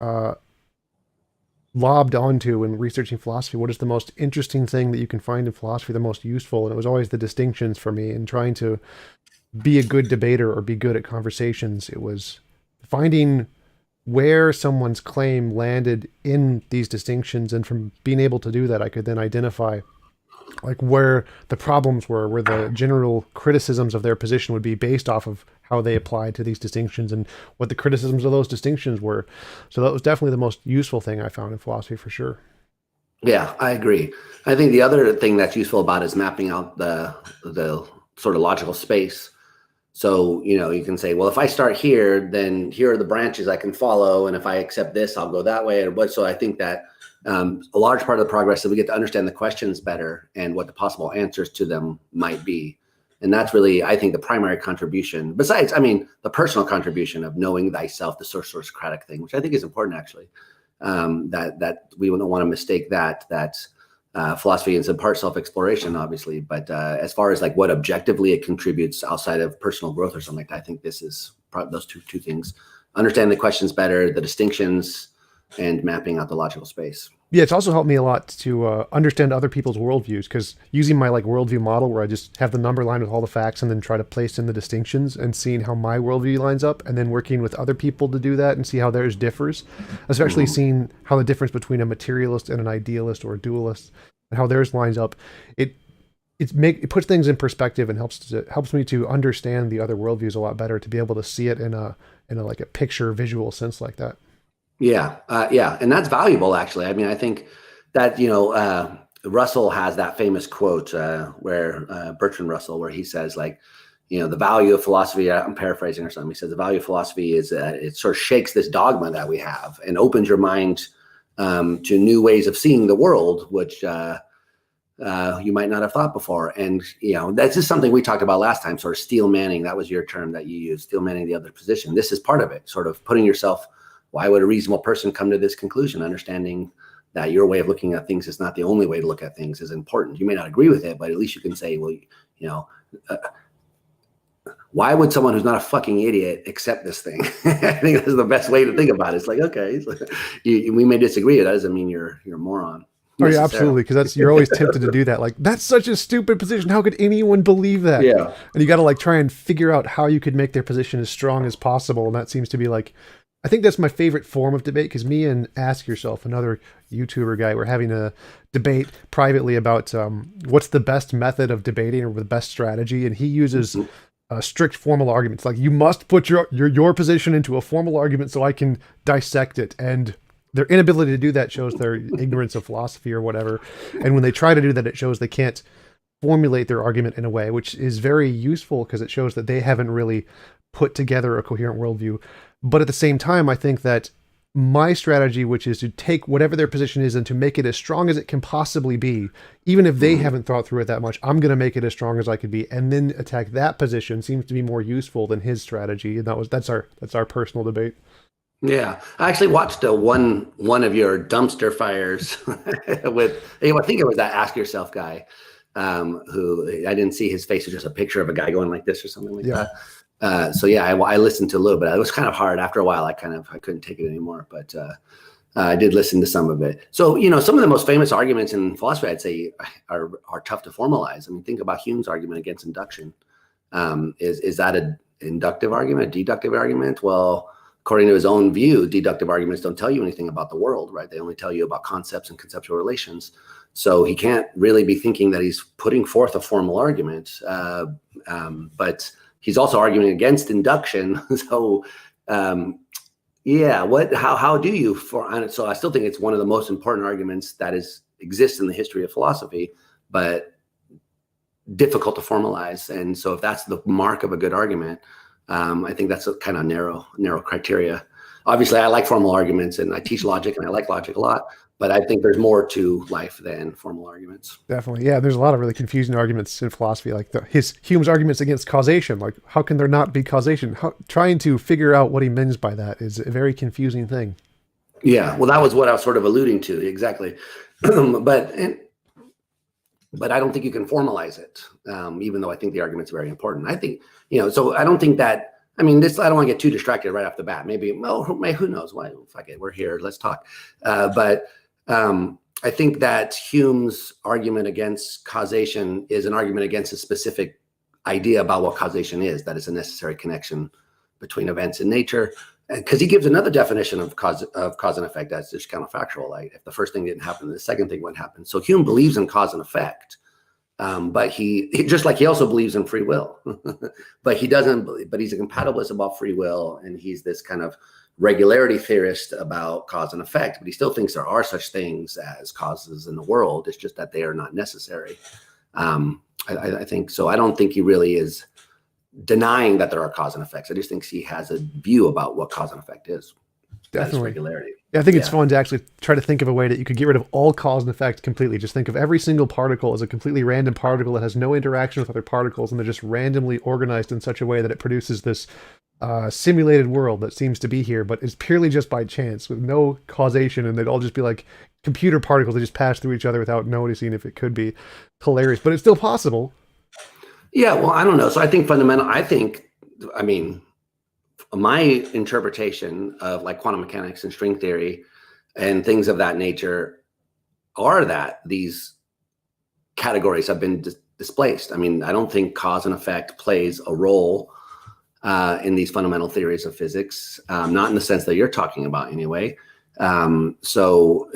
uh, lobbed onto in researching philosophy. What is the most interesting thing that you can find in philosophy, the most useful? And it was always the distinctions for me, and trying to be a good debater or be good at conversations. It was finding where someone's claim landed in these distinctions, and from being able to do that, I could then identify like where the problems were, where the general criticisms of their position would be based off of how they applied to these distinctions and what the criticisms of those distinctions were. So that was definitely the most useful thing I found in philosophy for sure. Yeah, I agree. I think the other thing that's useful about is mapping out the sort of logical space. So, you can say, well, if I start here, then here are the branches I can follow. And if I accept this, I'll go that way. So I think that a large part of the progress is we get to understand the questions better and what the possible answers to them might be. And that's really, I think, the primary contribution. Besides, the personal contribution of knowing thyself, the Socratic thing, which I think is important, actually. That we don't want to mistake that philosophy is in part self-exploration, obviously, but as far as like what objectively it contributes outside of personal growth or something like that, I think this is those two things: understand the questions better, the distinctions, and mapping out the logical space. Yeah, it's also helped me a lot to understand other people's worldviews, because using my like worldview model where I just have the number line with all the facts and then try to place in the distinctions and seeing how my worldview lines up, and then working with other people to do that and see how theirs differs, especially seeing how the difference between a materialist and an idealist or a dualist and how theirs lines up. It puts things in perspective and helps me to understand the other worldviews a lot better, to be able to see it in a like a picture visual sense like that. Yeah, and that's valuable, actually. I think that Russell has that famous quote where Bertrand Russell, where he says, like, the value of philosophy. I'm paraphrasing or something. He says the value of philosophy is it sort of shakes this dogma that we have and opens your mind to new ways of seeing the world, which you might not have thought before. And that's just something we talked about last time. Sort of steel manning. That was your term that you used. Steel manning the other position. This is part of it. Sort of putting yourself. Why would a reasonable person come to this conclusion? Understanding that your way of looking at things is not the only way to look at things is important. You may not agree with it, but at least you can say, well, why would someone who's not a fucking idiot accept this thing? I think that's the best way to think about it. It's like, okay, we may disagree. That doesn't mean you're a moron. Oh yeah, absolutely. Because you're always tempted to do that. Like, that's such a stupid position. How could anyone believe that? Yeah. And you got to like try and figure out how you could make their position as strong as possible. And that seems to be like, I think that's my favorite form of debate, because me and Ask Yourself, another YouTuber guy, we're having a debate privately about what's the best method of debating or the best strategy. And he uses strict formal arguments. Like, you must put your position into a formal argument so I can dissect it. And their inability to do that shows their ignorance of philosophy or whatever. And when they try to do that, it shows they can't formulate their argument in a way, which is very useful because it shows that they haven't really put together a coherent worldview. But at the same time, I think that my strategy, which is to take whatever their position is and to make it as strong as it can possibly be, even if they haven't thought through it that much, I'm going to make it as strong as I could be, and then attack that position, seems to be more useful than his strategy. And that's our personal debate. Yeah, I actually watched one of your dumpster fires with, I think it was that Ask Yourself guy, who I didn't see his face. It was just a picture of a guy going like this or something like that. So yeah, I listened to a little bit. It was kind of hard after a while. I couldn't take it anymore, but I did listen to some of it. So, some of the most famous arguments in philosophy, I'd say, are tough to formalize. Think about Hume's argument against induction. Is that an inductive argument, a deductive argument? Well, according to his own view, deductive arguments don't tell you anything about the world, right? They only tell you about concepts and conceptual relations. So he can't really be thinking that he's putting forth a formal argument. But he's also arguing against induction. So, how do you so I still think it's one of the most important arguments that exists in the history of philosophy, but difficult to formalize. And so if that's the mark of a good argument, I think that's a kind of narrow criteria. Obviously, I like formal arguments and I teach logic and I like logic a lot, but I think there's more to life than formal arguments. Definitely. Yeah, there's a lot of really confusing arguments in philosophy, like Hume's arguments against causation. Like, how can there not be causation? Trying to figure out what he means by that is a very confusing thing. Yeah, well, that was what I was sort of alluding to, exactly. But I don't think you can formalize it, even though I think the argument's very important. I think, so I don't think that I mean, this, I don't want to get too distracted right off the bat. Maybe, well, who knows? Why? Fuck it, we're here. Let's talk. But I think that Hume's argument against causation is an argument against a specific idea about what causation is, that it's a necessary connection between events in nature. Because he gives another definition of cause and effect that's just counterfactual. Like if the first thing didn't happen, the second thing wouldn't happen. So Hume believes in cause and effect. But he just like he also believes in free will, but he doesn't believe, but he's a compatibilist about free will. And he's this kind of regularity theorist about cause and effect, but he still thinks there are such things as causes in the world. It's just that they are not necessary. I think so. I don't think he really is denying that there are cause and effects. I just think he has a view about what cause and effect is. Definitely. Regularity. Yeah, I think it's fun to actually try to think of a way that you could get rid of all cause and effect completely. Just think of every single particle as a completely random particle that has no interaction with other particles, and they're just randomly organized in such a way that it produces this simulated world that seems to be here, but it's purely just by chance with no causation, and they'd all just be like computer particles that just pass through each other without noticing. If it could be hilarious, but it's still possible. Yeah, well, I don't know. So I think I mean, my interpretation of like quantum mechanics and string theory and things of that nature are that these categories have been displaced. I mean, I don't think cause and effect plays a role in these fundamental theories of physics, not in the sense that you're talking about anyway. So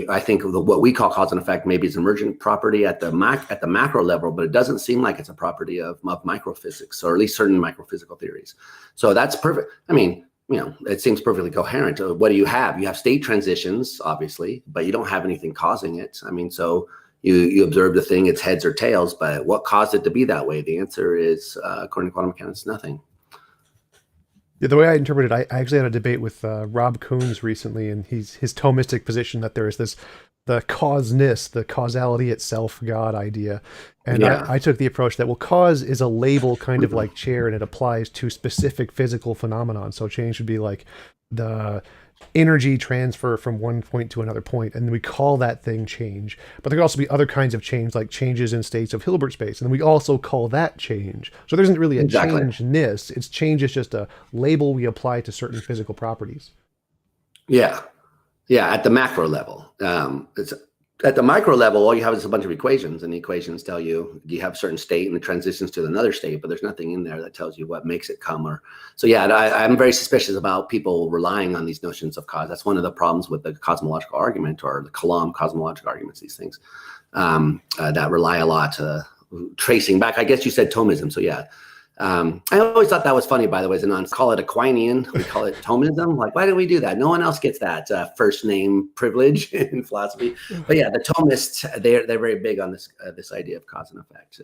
I think what we call cause and effect maybe is emergent property at the macro level, but it doesn't seem like it's a property of microphysics, or at least certain microphysical theories. So that's perfect. I mean, it seems perfectly coherent. What do you have? You have state transitions, obviously, but you don't have anything causing it. I mean, so you observe the thing, it's heads or tails, but what caused it to be that way? The answer is, according to quantum mechanics, nothing. Yeah, the way I interpret it, I actually had a debate with Rob Coons recently, and his Thomistic position that there is the causeness, the causality itself, God idea. And I took the approach that, well, cause is a label kind of like chair, and it applies to specific physical phenomenon. So change would be like the energy transfer from one point to another point, and we call that thing change. But there could also be other kinds of change, like changes in states of Hilbert space, and we also call that change. So there isn't really a changeness. It's change is just a label we apply to certain physical properties. Yeah, at the macro level. It's at the micro level, all you have is a bunch of equations, and the equations tell you have a certain state and it transitions to another state, but there's nothing in there that tells you what makes it come. So yeah, I'm very suspicious about people relying on these notions of cause. That's one of the problems with the cosmological argument, or the Kalam cosmological arguments, these things that rely a lot tracing back. I guess you said Thomism, so yeah. I always thought that was funny, by the way, as a non, call it Aquinian, we call it Thomism. Like, why did we do that? No one else gets that first name privilege in philosophy. But yeah, the Thomists, they're very big on this idea of cause and effect.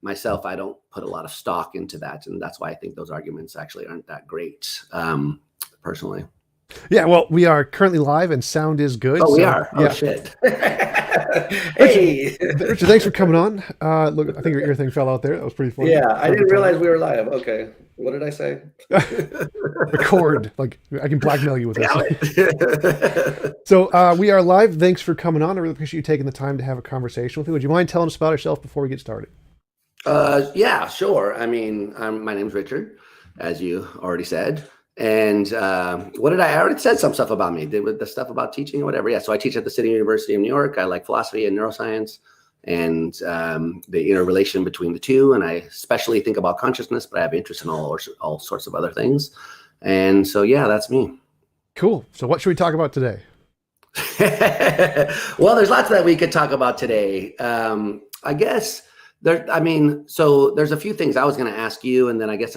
Myself, I don't put a lot of stock into that, and that's why I think those arguments actually aren't that great, personally. Yeah, well, we are currently live and sound is good. Oh, we are? Yeah. Oh, shit. Hey! Richard, thanks for coming on. Look, I think your ear thing fell out there. That was pretty funny. Yeah, I didn't realize we were live. Okay. What did I say? Record. Like, I can blackmail you with this. So we are live. Thanks for coming on. I really appreciate you taking the time to have a conversation with me. Would you mind telling us about yourself before we get started? Yeah, sure. I mean, my name's Richard, as you already said. And what did I already said some stuff about me, did with the stuff about teaching or whatever. Yeah. So I teach at the City University of New York. I like philosophy and neuroscience and the interrelation between the two. And I especially think about consciousness, but I have interest in all sorts of other things. And so, yeah, that's me. Cool. So what should we talk about today? Well, there's lots that we could talk about today. I guess so there's a few things I was going to ask you, and then I guess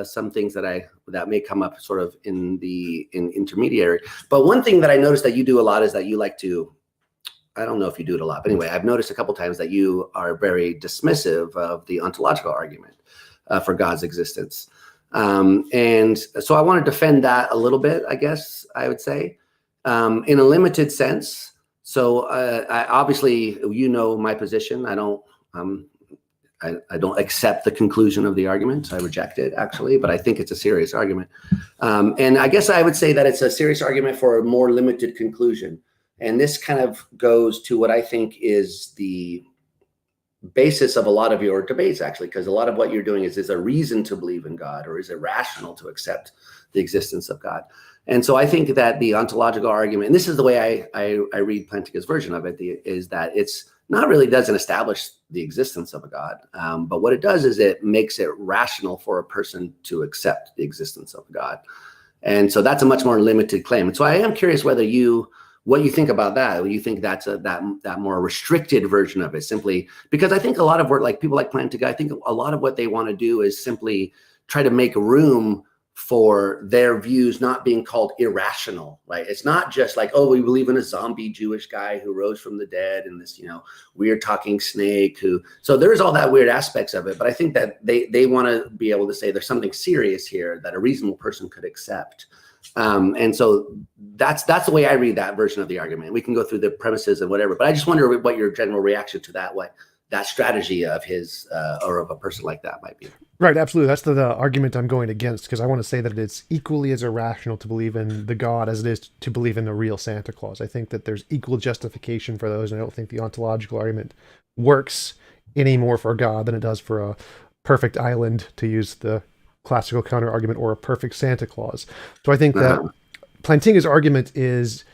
some things that may come up sort of in intermediary. But one thing that I noticed that you do a lot is that you like to, I don't know if you do it a lot, but anyway, I've noticed a couple times that you are very dismissive of the ontological argument for God's existence. And so I want to defend that a little bit, I guess I would say, in a limited sense. So I obviously, my position. I don't accept the conclusion of the argument. I reject it, actually, but I think it's a serious argument. And I guess I would say that it's a serious argument for a more limited conclusion. And this kind of goes to what I think is the basis of a lot of your debates, actually, because a lot of what you're doing is a reason to believe in God, or is it rational to accept the existence of God? And so I think that the ontological argument, and this is the way I read Plantinga's version of it, is that it's not really doesn't establish the existence of a God, but what it does is it makes it rational for a person to accept the existence of a God. And so that's a much more limited claim. And so I am curious what you think about that. You think that's that more restricted version of it, simply because I think a lot of work, like people like Plantinga, I think a lot of what they want to do is simply try to make room for their views not being called irrational, right? It's not just like, oh, we believe in a zombie Jewish guy who rose from the dead and this, weird talking snake so there's all that weird aspects of it. But I think that they want to be able to say there's something serious here that a reasonable person could accept. And so that's the way I read that version of the argument. We can go through the premises and whatever, but I just wonder what your general reaction to that, what that strategy of his or of a person like that might be. Right, absolutely. That's the argument I'm going against, because I want to say that it's equally as irrational to believe in the God as it is to believe in the real Santa Claus. I think that there's equal justification for those, and I don't think the ontological argument works any more for God than it does for a perfect island, to use the classical counter argument, or a perfect Santa Claus. So I think that Plantinga's argument is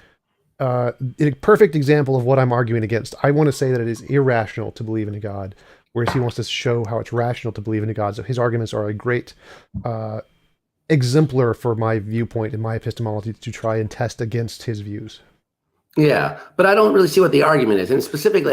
a perfect example of what I'm arguing against. I want to say that it is irrational to believe in a God, whereas he wants to show how it's rational to believe in a God. So his arguments are a great exemplar for my viewpoint and my epistemology to try and test against his views. Yeah, but I don't really see what the argument is. And specifically,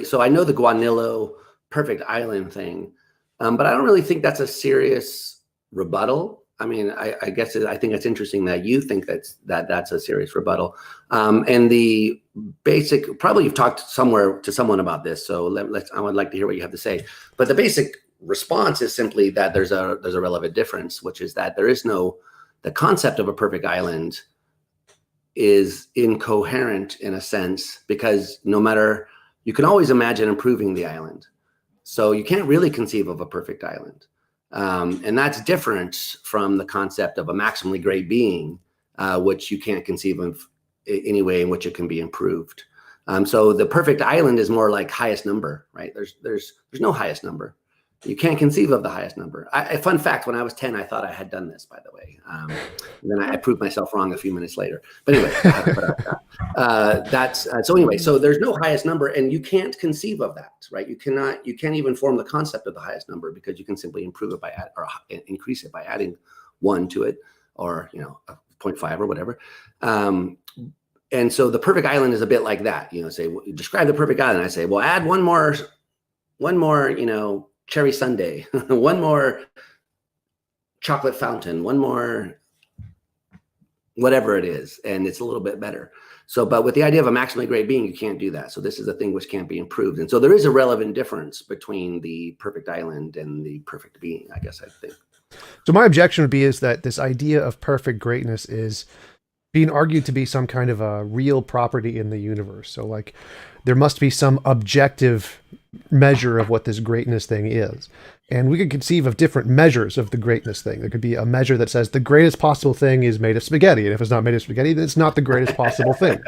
so I know the Guanillo perfect island thing, but I don't really think that's a serious rebuttal. I mean, I guess I think it's interesting that you think that's a serious rebuttal. And the basic, probably you've talked to someone about this, so I would like to hear what you have to say. But the basic response is simply that there's a relevant difference, which is that the concept of a perfect island is incoherent in a sense, because you can always imagine improving the island. So you can't really conceive of a perfect island. And that's different from the concept of a maximally great being, which you can't conceive of any way in which it can be improved. So the perfect island is more like highest number, right? There's no highest number. You can't conceive of the highest number. Fun fact, when I was 10, I thought I had done this, by the way. And then I proved myself wrong a few minutes later. But anyway, so anyway, so there's no highest number, and you can't conceive of that, right? You can't even form the concept of the highest number, because you can simply improve it or increase it by adding 1 to it, or 0.5 or whatever. And so the perfect island is a bit like that. Say, describe the perfect island. I say, well, add one more, cherry sundae, one more chocolate fountain, one more whatever it is, and it's a little bit better. So, but with the idea of a maximally great being, you can't do that. So this is a thing which can't be improved. And so there is a relevant difference between the perfect island and the perfect being, I guess I think. So my objection would be is that this idea of perfect greatness is being argued to be some kind of a real property in the universe. So like there must be some objective measure of what this greatness thing is. And we could conceive of different measures of the greatness thing. There could be a measure that says the greatest possible thing is made of spaghetti. And if it's not made of spaghetti, then it's not the greatest possible thing.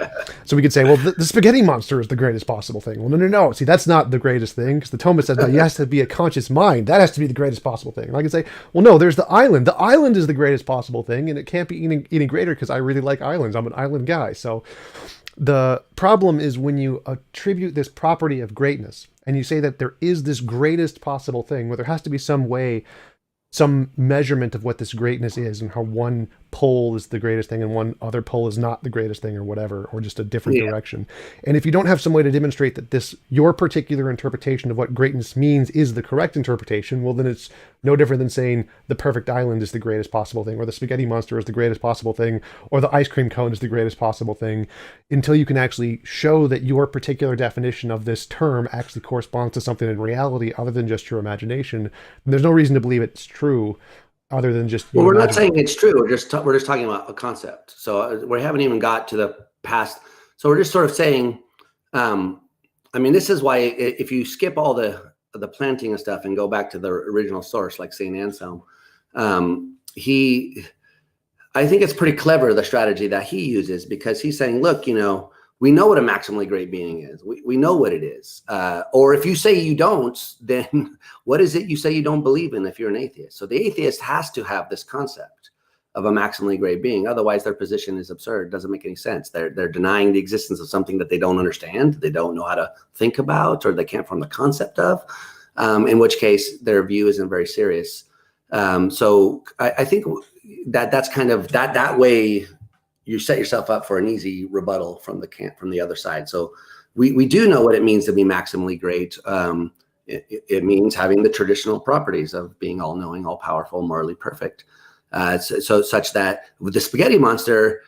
So we could say, well, the spaghetti monster is the greatest possible thing. Well, no. See, that's not the greatest thing, because the Thomist says, no, it has to be a conscious mind. That has to be the greatest possible thing. And I can say, well, no, there's the island. The island is the greatest possible thing, and it can't be any greater, because I really like islands. I'm an island guy. So the problem is when you attribute this property of greatness, and you say that there is this greatest possible thing, where there has to be some way, some measurement of what this greatness is, and how one pole is the greatest thing and one other pole is not the greatest thing, or whatever, or just a different direction. And if you don't have some way to demonstrate that your particular interpretation of what greatness means is the correct interpretation, well, then it's no different than saying the perfect island is the greatest possible thing, or the spaghetti monster is the greatest possible thing, or the ice cream cone is the greatest possible thing, until you can actually show that your particular definition of this term actually corresponds to something in reality other than just your imagination. And there's no reason to believe it's true other than just... Well, we're not saying it's true. We're just talking about a concept. So we haven't even got to the past. So we're just sort of saying, this is why if you skip all the Plantinga stuff and go back to the original source, like St. Anselm, I think it's pretty clever, the strategy that he uses, because he's saying, look, we know what a maximally great being is. We know what it is. Or if you say you don't, then what is it you say you don't believe in if you're an atheist? So the atheist has to have this concept of a maximally great being. Otherwise, their position is absurd. Doesn't make any sense. They're denying the existence of something that they don't understand, they don't know how to think about, or they can't form the concept of, in which case their view isn't very serious. So I think that's kind of that way you set yourself up for an easy rebuttal from the other side. So we do know what it means to be maximally great. It means having the traditional properties of being all-knowing, all-powerful, morally perfect. So such that with the spaghetti monster,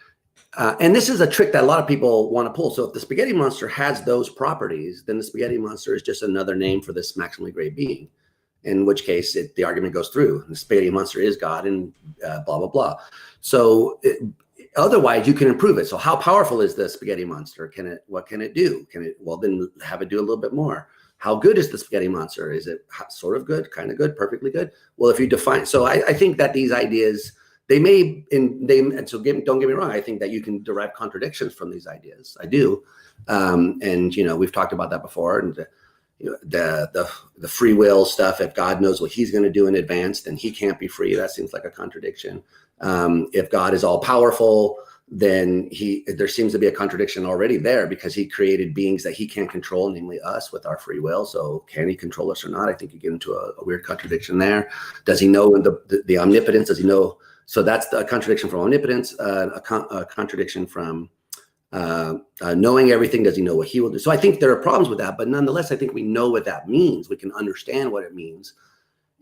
and this is a trick that a lot of people want to pull. So if the spaghetti monster has those properties, then the spaghetti monster is just another name for this maximally great being. In which case, the argument goes through. The spaghetti monster is God, and blah blah blah. So otherwise, you can improve it. So how powerful is the spaghetti monster? What can it do? Well, then have it do a little bit more. How good is the spaghetti monster? Is it sort of good, kind of good, perfectly good? Well, if you define, so I think that these ideas, don't get me wrong. I think that you can derive contradictions from these ideas. I do. And, we've talked about that before. And the free will stuff, if God knows what he's going to do in advance, then he can't be free. That seems like a contradiction. If God is all powerful, then there seems to be a contradiction already there, because he created beings that he can't control, namely us, with our free will. So can he control us or not? I think you get into a weird contradiction there. Does he know the omnipotence? Does he know? So that's the contradiction from omnipotence, a contradiction from knowing everything. Does he know what he will do? So I think there are problems with that, but nonetheless, I think we know what that means. We can understand what it means.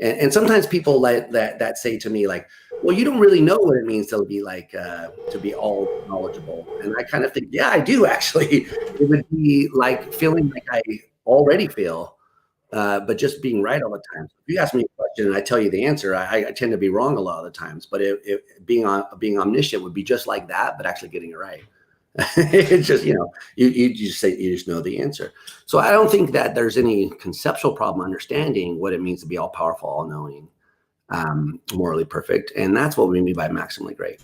And sometimes people like that say to me, like, well, you don't really know what it means to be to be all knowledgeable. And I kind of think, yeah, I do actually. It would be like feeling like I already feel, but just being right all the time. If you ask me a question and I tell you the answer, I tend to be wrong a lot of the times. But being omniscient would be just like that, but actually getting it right. It's just, you just know the answer. So I don't think that there's any conceptual problem understanding what it means to be all powerful, all knowing, morally perfect. And that's what we mean by maximally great.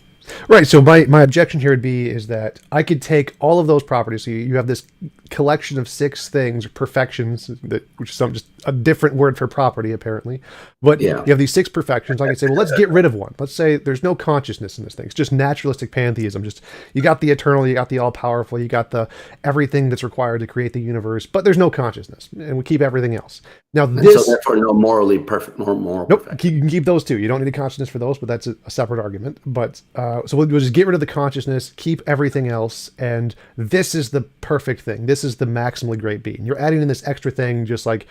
Right. So my objection here would be is that I could take all of those properties. So you have this collection of 6 things, perfections, which is just a different word for property, apparently. But you have these 6 perfections. I could say, well, let's get rid of one. Let's say there's no consciousness in this thing. It's just naturalistic pantheism. Just you got the eternal, you got the all powerful, you got the everything that's required to create the universe, but there's no consciousness, and we keep everything else. Now so therefore, no morally perfect, moral. Nope. Perfect. You can keep those too. You don't need a consciousness for those, but that's a separate argument. But so we'll just get rid of the consciousness, keep everything else, and this is the perfect thing. This is the maximally great being. You're adding in this extra thing just like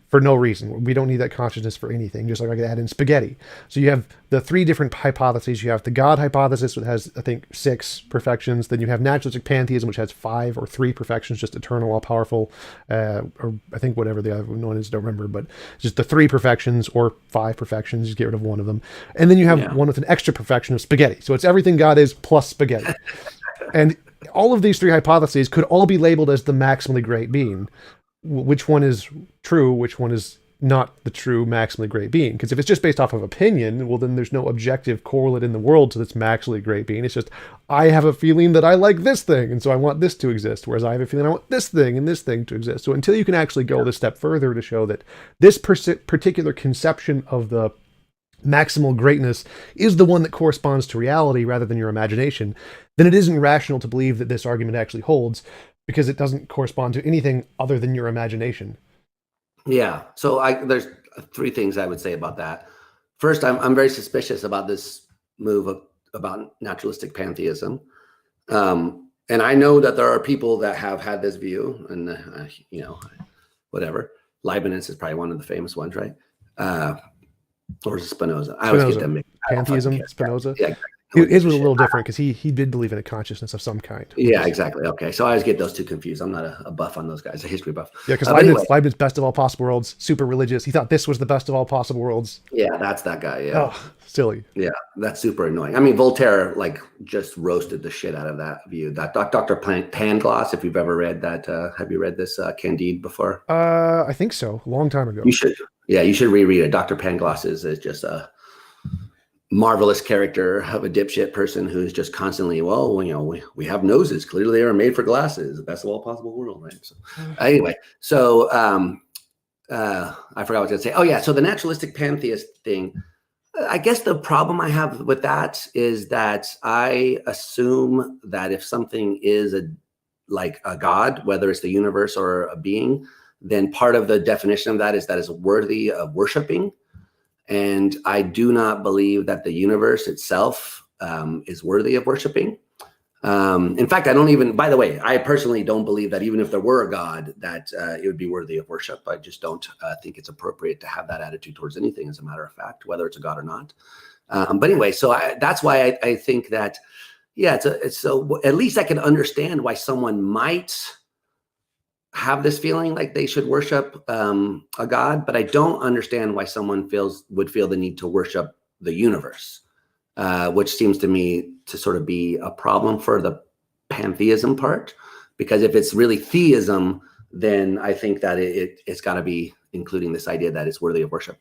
for no reason. We don't need that consciousness for anything, just like I could add in spaghetti. So you have the 3 different hypotheses. You have the God hypothesis, which has, I think, 6 perfections. Then you have naturalistic pantheism, which has 5 or 3 perfections, just eternal, all-powerful, or I think whatever the other one is, don't remember, but just the 3 perfections or 5 perfections, just get rid of one of them. And then you have one with an extra perfection of spaghetti. So it's everything God is plus spaghetti. And all of these 3 hypotheses could all be labeled as the maximally great being. Which one is true, which one is not the true maximally great being? Because if it's just based off of opinion, well, then there's no objective correlate in the world to this maximally great being. It's just, I have a feeling that I like this thing, and so I want this to exist, whereas I have a feeling I want this thing and this thing to exist. So until you can actually go this step further to show that this particular conception of the maximal greatness is the one that corresponds to reality rather than your imagination, then it isn't rational to believe that this argument actually holds, because it doesn't correspond to anything other than your imagination. Yeah. So there's 3 things I would say about that. First, I'm very suspicious about this move about naturalistic pantheism. And I know that there are people that have had this view, and, whatever. Leibniz is probably one of the famous ones, right? Or is it Spinoza? I always get them mixed. Pantheism, Spinoza. Yeah, exactly. His was a little different because he did believe in a consciousness of some kind. Yeah, exactly. Okay, so I always get those 2 confused. I'm not a buff on those guys, a history buff. Yeah, because Leibniz, best of all possible worlds, super religious. He thought this was the best of all possible worlds. Yeah, that's that guy. Yeah. Oh, silly. Yeah, that's super annoying. I mean, Voltaire just roasted the shit out of that view. That Dr. Pangloss, if you've ever read that, have you read this Candide before? I think so. A long time ago. You should. Yeah, you should reread it. Dr. Pangloss is just marvelous character of a dipshit person who's just constantly, well, we have noses. Clearly they are made for glasses. The best of all possible world, right? So anyway, so I forgot what I was going to say. Oh yeah, so the naturalistic pantheist thing. I guess the problem I have with that is that I assume that if something is like a god, whether it's the universe or a being, then part of the definition of that is worthy of worshiping. And I do not believe that the universe itself is worthy of worshiping. In fact, I don't even, by the way, I personally don't believe that even if there were a God, that it would be worthy of worship. I just don't think it's appropriate to have that attitude towards anything, as a matter of fact, whether it's a God or not. But anyway, so that's why I think that, yeah, so at least I can understand why someone might have this feeling like they should worship a God, but I don't understand why someone would feel the need to worship the universe. Which seems to me to sort of be a problem for the pantheism part, because if it's really theism, then I think that it's got to be including this idea that it's worthy of worship.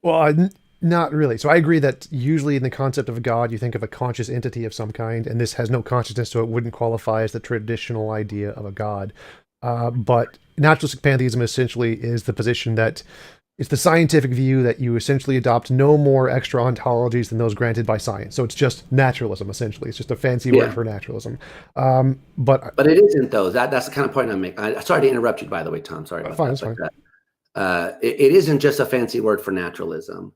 Well, not really. So I agree that usually in the concept of a god, you think of a conscious entity of some kind, and this has no consciousness, so it wouldn't qualify as the traditional idea of a god. But naturalistic pantheism essentially is the position that it's the scientific view that you essentially adopt no more extra ontologies than those granted by science. So it's just naturalism, essentially. It's just a fancy word for naturalism. But it isn't, though. That's the kind of point I'm making. Sorry to interrupt you, by the way, Tom. Sorry about fine, that. That's fine. It isn't just a fancy word for naturalism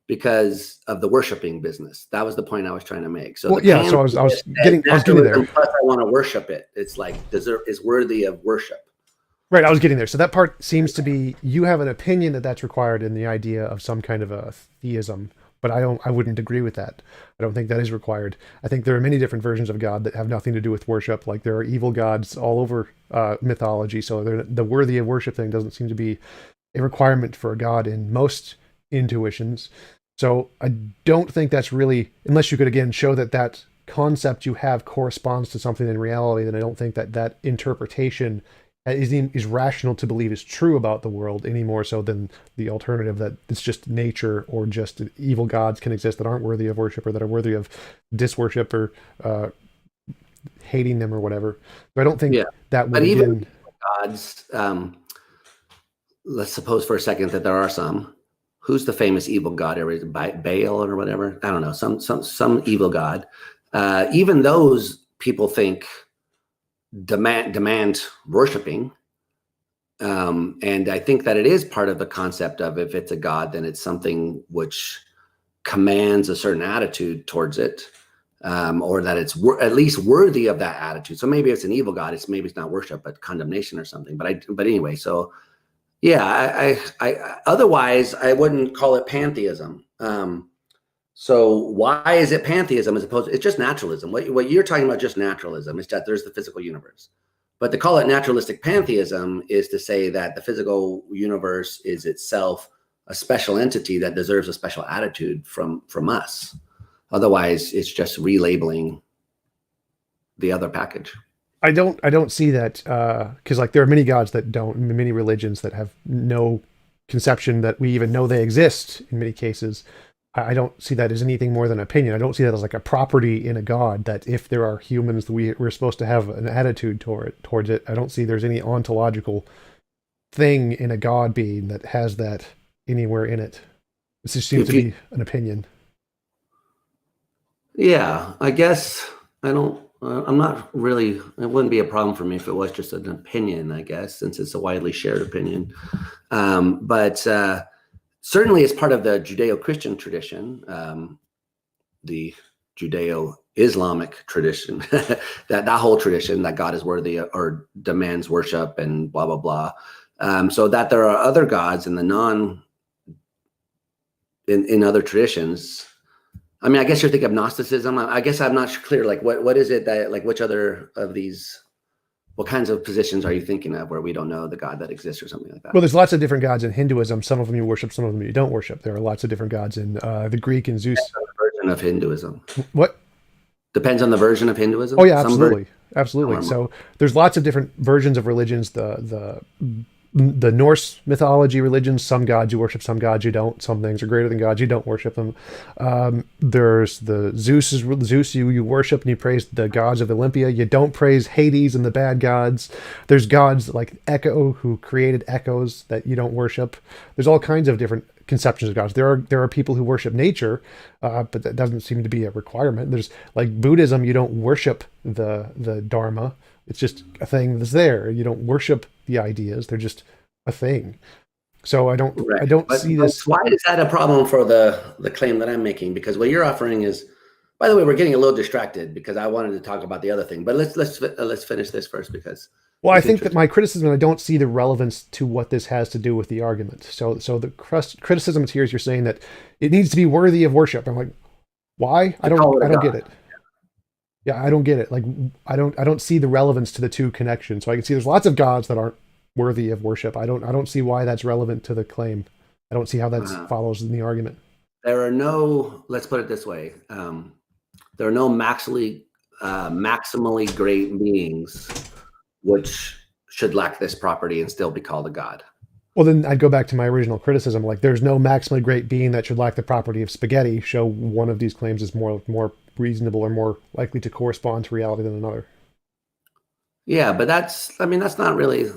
because of the worshiping business. That was the point I was trying to make. So so I was getting there. Plus I want to worship it. It's like is worthy of worship. Right, I was getting there. So that part seems to be, you have an opinion that that's required in the idea of some kind of a theism, but I wouldn't agree with that. I don't think that is required. I think there are many different versions of God that have nothing to do with worship. Like there are evil gods all over mythology. So the worthy of worship thing doesn't seem to be a requirement for a God in most intuitions. So I don't think that's really, unless you could again show that that concept you have corresponds to something in reality, then I don't think that that interpretation is rational to believe is true about the world any more so than the alternative that it's just nature or just evil gods can exist that aren't worthy of worship or that are worthy of disworship or hating them or whatever. So I don't think that would, but even gods, let's suppose for a second that there are some. Who's the famous evil god? Baal or whatever? I don't know. Some evil god. Even those people think demand worshiping, and I think that it is part of the concept of, if it's a god, then it's something which commands a certain attitude towards it, or that it's at least worthy of that attitude. So maybe it's an evil god, maybe it's not worship but condemnation or something, but anyway, so yeah, I otherwise I wouldn't call it pantheism. So why is it pantheism as opposed to, it's just naturalism? What you're talking about, just naturalism, is that there's the physical universe. But to call it naturalistic pantheism is to say that the physical universe is itself a special entity that deserves a special attitude from us. Otherwise, it's just relabeling the other package. I don't see that, because like there are many gods that don't, many religions that have no conception that we even know they exist in many cases. I don't see that as anything more than an opinion. I don't see that as like a property in a god that if there are humans, we're supposed to have an attitude towards it. I don't see there's any ontological thing in a god being that has that anywhere in it. This just seems to be an opinion. Yeah, I guess I'm not really, it wouldn't be a problem for me if it was just an opinion, I guess, since it's a widely shared opinion. But certainly as part of the Judeo-Christian tradition, the Judeo-Islamic tradition, that whole tradition that God is worthy or demands worship and blah, blah, blah. So that there are other gods in in other traditions. I mean, I guess you're thinking of Gnosticism. I guess I'm not clear, like what is it that, like, which other of these, what kinds of positions are you thinking of where we don't know the God that exists or something like that? Well, there's lots of different gods in Hinduism. Some of them you worship, some of them you don't worship. There are lots of different gods in the Greek and Zeus. Depends on the version of Hinduism. What? Depends on the version of Hinduism? Oh, yeah, absolutely. Absolutely. So there's lots of different versions of religions. The the Norse mythology religions, some gods you worship, some gods you don't. Some things are greater than gods, you don't worship them. There's the Zeus you worship and you praise the gods of Olympia. You don't praise Hades and the bad gods. There's gods like Echo who created echoes that you don't worship. There's all kinds of different conceptions of gods. There are people who worship nature, but that doesn't seem to be a requirement. There's like Buddhism, you don't worship the Dharma. It's just a thing that's there. You don't worship the ideas; they're just a thing. So I don't see this. Why is that a problem for the claim that I'm making? Because what you're offering is, by the way, we're getting a little distracted because I wanted to talk about the other thing. But let's finish this first because. Well, I think that my criticism, I don't see the relevance to what this has to do with the argument. So the criticism here is you're saying that it needs to be worthy of worship. I'm like, why? I don't get it. Yeah, I don't get it. Like, I don't see the relevance to the two connections. So I can see there's lots of gods that aren't worthy of worship. I don't see why that's relevant to the claim. I don't see how that follows in the argument. There are no, let's put it this way. There are no maximally great beings which should lack this property and still be called a god. Well, then I'd go back to my original criticism. Like, there's no maximally great being that should lack the property of spaghetti. Show one of these claims is more reasonable or more likely to correspond to reality than another. Yeah, but that's not really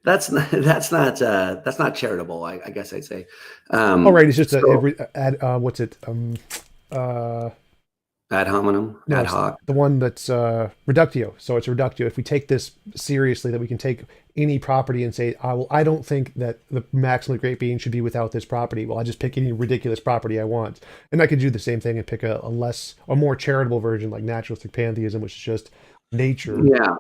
that's not charitable. I guess I'd say. Oh, right. It's just what's it? Ad hominem, no, ad hoc. The one that's reductio. So it's reductio. If we take this seriously, that we can take any property and say, I don't think that the maximally great being should be without this property. Well, I just pick any ridiculous property I want. And I could do the same thing and pick a more charitable version like naturalistic pantheism, which is just nature. Yeah.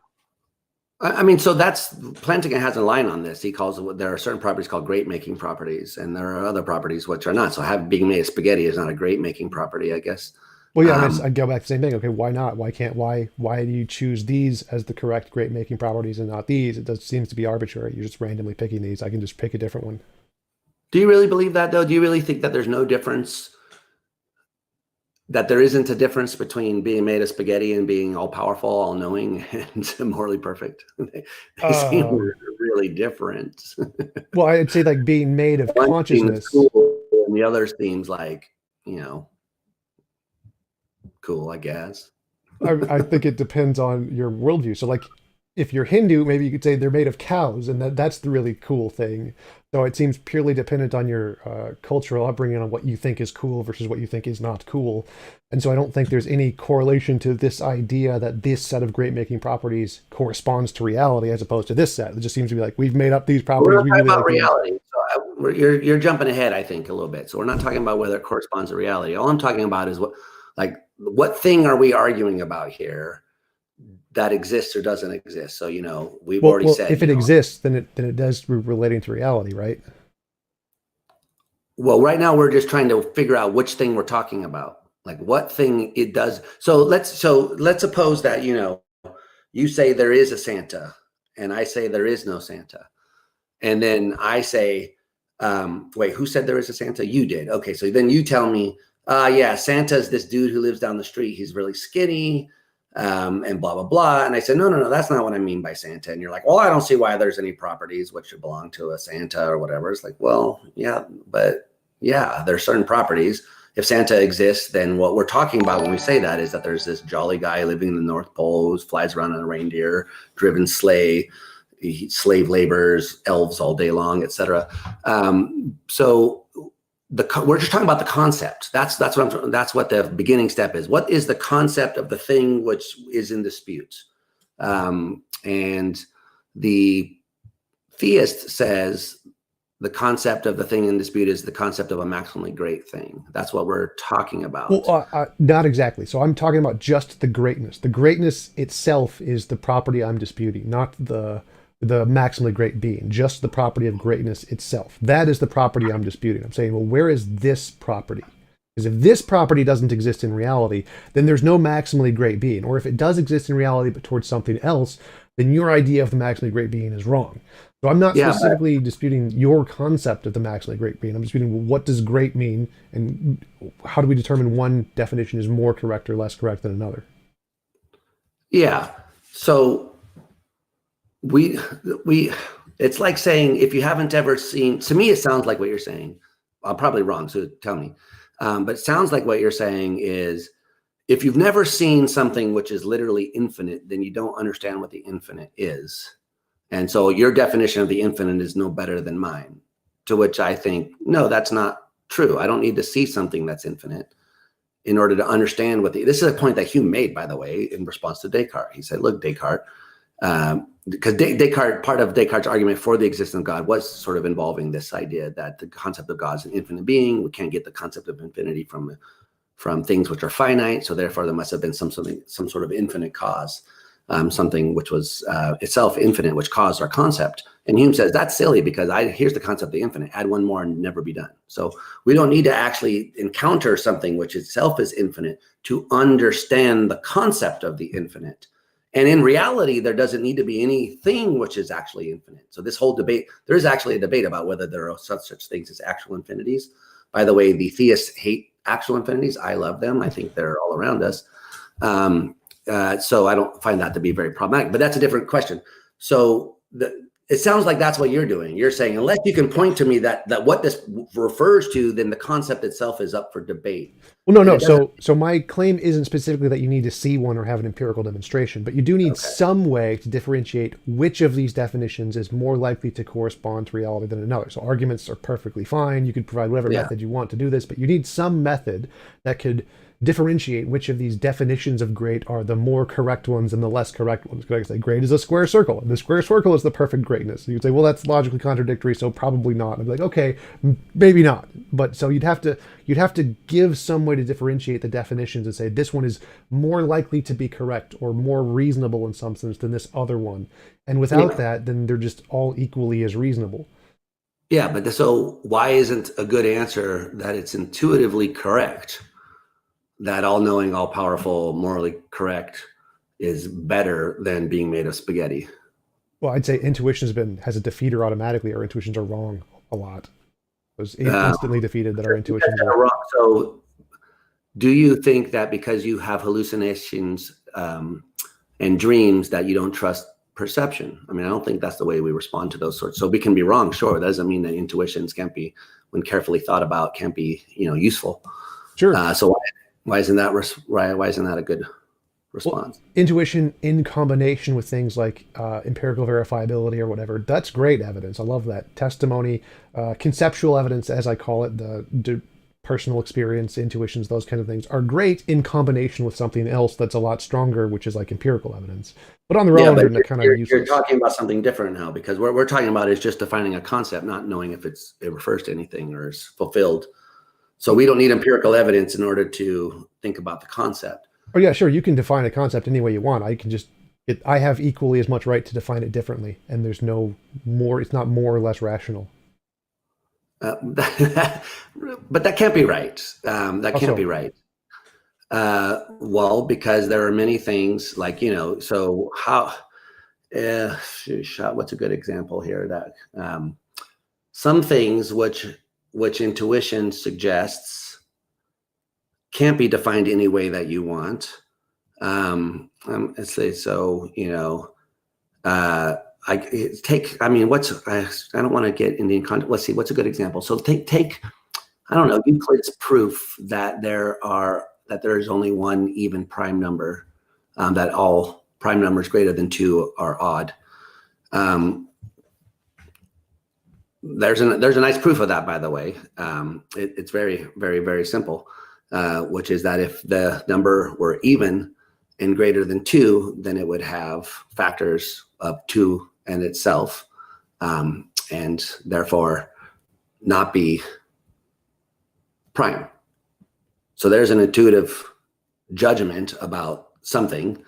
I mean, so that's Plantinga has a line on this. He calls it, there are certain properties called great making properties, and there are other properties which are not. So being made of spaghetti is not a great making property, I guess. Well, yeah, I'd go back to the same thing. Okay, why not? Why do you choose these as the correct great making properties and not these? It seems to be arbitrary. You're just randomly picking these. I can just pick a different one. Do you really believe that, though? Do you really think that there's no difference, that there isn't a difference between being made of spaghetti and being all-powerful, all-knowing, and morally perfect? They seem really different. Well, I'd say like being made of consciousness. Cool, and the other seems like, cool, I guess. I think it depends on your worldview. So like if you're Hindu, maybe you could say they're made of cows, and that's the really cool thing. So it seems purely dependent on your cultural upbringing on what you think is cool versus what you think is not cool. And so I don't think there's any correlation to this idea that this set of great making properties corresponds to reality as opposed to this set. It just seems to be like, we've made up these properties. We're not talking about reality. So you're jumping ahead, I think, a little bit. So we're not talking about whether it corresponds to reality. All I'm talking about is what thing are we arguing about here that exists or doesn't exist? So, we've already said if it exists, then it does relating to reality, right? Well, right now we're just trying to figure out which thing we're talking about, like what thing it does. So let's suppose that, you say there is a Santa and I say there is no Santa. And then I say, wait, who said there is a Santa? You did. Okay. So then you tell me, yeah, Santa's this dude who lives down the street. He's really skinny, and blah, blah, blah. And I said, no, that's not what I mean by Santa. And you're like, well, I don't see why there's any properties which should belong to a Santa or whatever. It's like, well, yeah, but yeah, there's certain properties. If Santa exists, then what we're talking about when we say that is that there's this jolly guy living in the North Pole who flies around on a reindeer, driven sleigh, slave laborers, elves all day long, etc. So we're just talking about the concept. That's what the beginning step is. What is the concept of the thing which is in dispute? And the theist says the concept of the thing in dispute is the concept of a maximally great thing. That's what we're talking about. Well, not exactly. So I'm talking about just the greatness. The greatness itself is the property I'm disputing, not the maximally great being, just the property of greatness itself. That is the property I'm disputing. I'm saying, well, where is this property? Because if this property doesn't exist in reality, then there's no maximally great being. Or if it does exist in reality but towards something else, then your idea of the maximally great being is wrong. So I'm not specifically disputing your concept of the maximally great being. I'm disputing what does great mean, and how do we determine one definition is more correct or less correct than another? Yeah. So we we it's like saying, if you haven't ever seen, to me it sounds like what you're saying, I'm probably wrong, so tell me, but it sounds like what you're saying is, if you've never seen something which is literally infinite, then you don't understand what the infinite is. And so your definition of the infinite is no better than mine, to which I think, no, that's not true. I don't need to see something that's infinite in order to understand what this is a point that Hume made, by the way, in response to Descartes. He said, look, Descartes, because Descartes, part of Descartes' argument for the existence of God was sort of involving this idea that the concept of God is an infinite being. We can't get the concept of infinity from things which are finite. So therefore there must have been some sort of infinite cause, something which was itself infinite, which caused our concept. And Hume says that's silly, because here's the concept of the infinite, add one more and never be done. So we don't need to actually encounter something which itself is infinite to understand the concept of the infinite. And in reality, there doesn't need to be anything which is actually infinite. So this whole debate, there is actually a debate about whether there are such things as actual infinities. By the way, the theists hate actual infinities. I love them. I think they're all around us. So I don't find that to be very problematic, but that's a different question. So it sounds like that's what you're doing. You're saying, unless you can point to me that what this refers to, then the concept itself is up for debate. Well, no. So my claim isn't specifically that you need to see one or have an empirical demonstration, but you do need some way to differentiate which of these definitions is more likely to correspond to reality than another. So arguments are perfectly fine. You could provide whatever method you want to do this, but you need some method that could differentiate which of these definitions of great are the more correct ones and the less correct ones. Because I say great is a square circle, and the square circle is the perfect greatness. You'd say, well, that's logically contradictory, so probably not. I'd be like, okay, maybe not. But so you'd have to give some way to differentiate the definitions and say this one is more likely to be correct or more reasonable in some sense than this other one. And without that, then they're just all equally as reasonable. Yeah, but so why isn't a good answer that it's intuitively correct? That all-knowing, all-powerful, morally correct is better than being made of spaghetti. Well, I'd say intuition has a defeater automatically. Our intuitions are wrong a lot. It was instantly defeated that our intuitions are wrong. So do you think that because you have hallucinations and dreams that you don't trust perception? I mean, I don't think that's the way we respond to those sorts. So we can be wrong, sure. That doesn't mean that intuitions can't be, when carefully thought about, can't be, useful. Sure. So why isn't that a good response? Well, intuition in combination with things like empirical verifiability or whatever, that's great evidence. I love that. Testimony, conceptual evidence, as I call it, the personal experience, intuitions, those kind of things are great in combination with something else that's a lot stronger, which is like empirical evidence. But on their own, they're kind of useless. You're talking about something different now, because what we're talking about is just defining a concept, not knowing if it refers to anything or is fulfilled. So we don't need empirical evidence in order to think about the concept. Oh yeah, sure. You can define a concept any way you want. I have equally as much right to define it differently, and there's no more. It's not more or less rational. But that can't be right. Can't be right. Well, because there are many things like, so how, what's a good example here? That some things which intuition suggests can't be defined any way that you want. Let's say, so, I don't want to get in the context. Let's see, what's a good example? So take, I don't know, Euclid's proof that there is only one even prime number, that all prime numbers greater than 2 are odd. There's a nice proof of that, by the way. It's very, very, very simple, which is that if the number were even and greater than 2, then it would have factors of 2 and itself, and therefore not be prime. So there's an intuitive judgment about something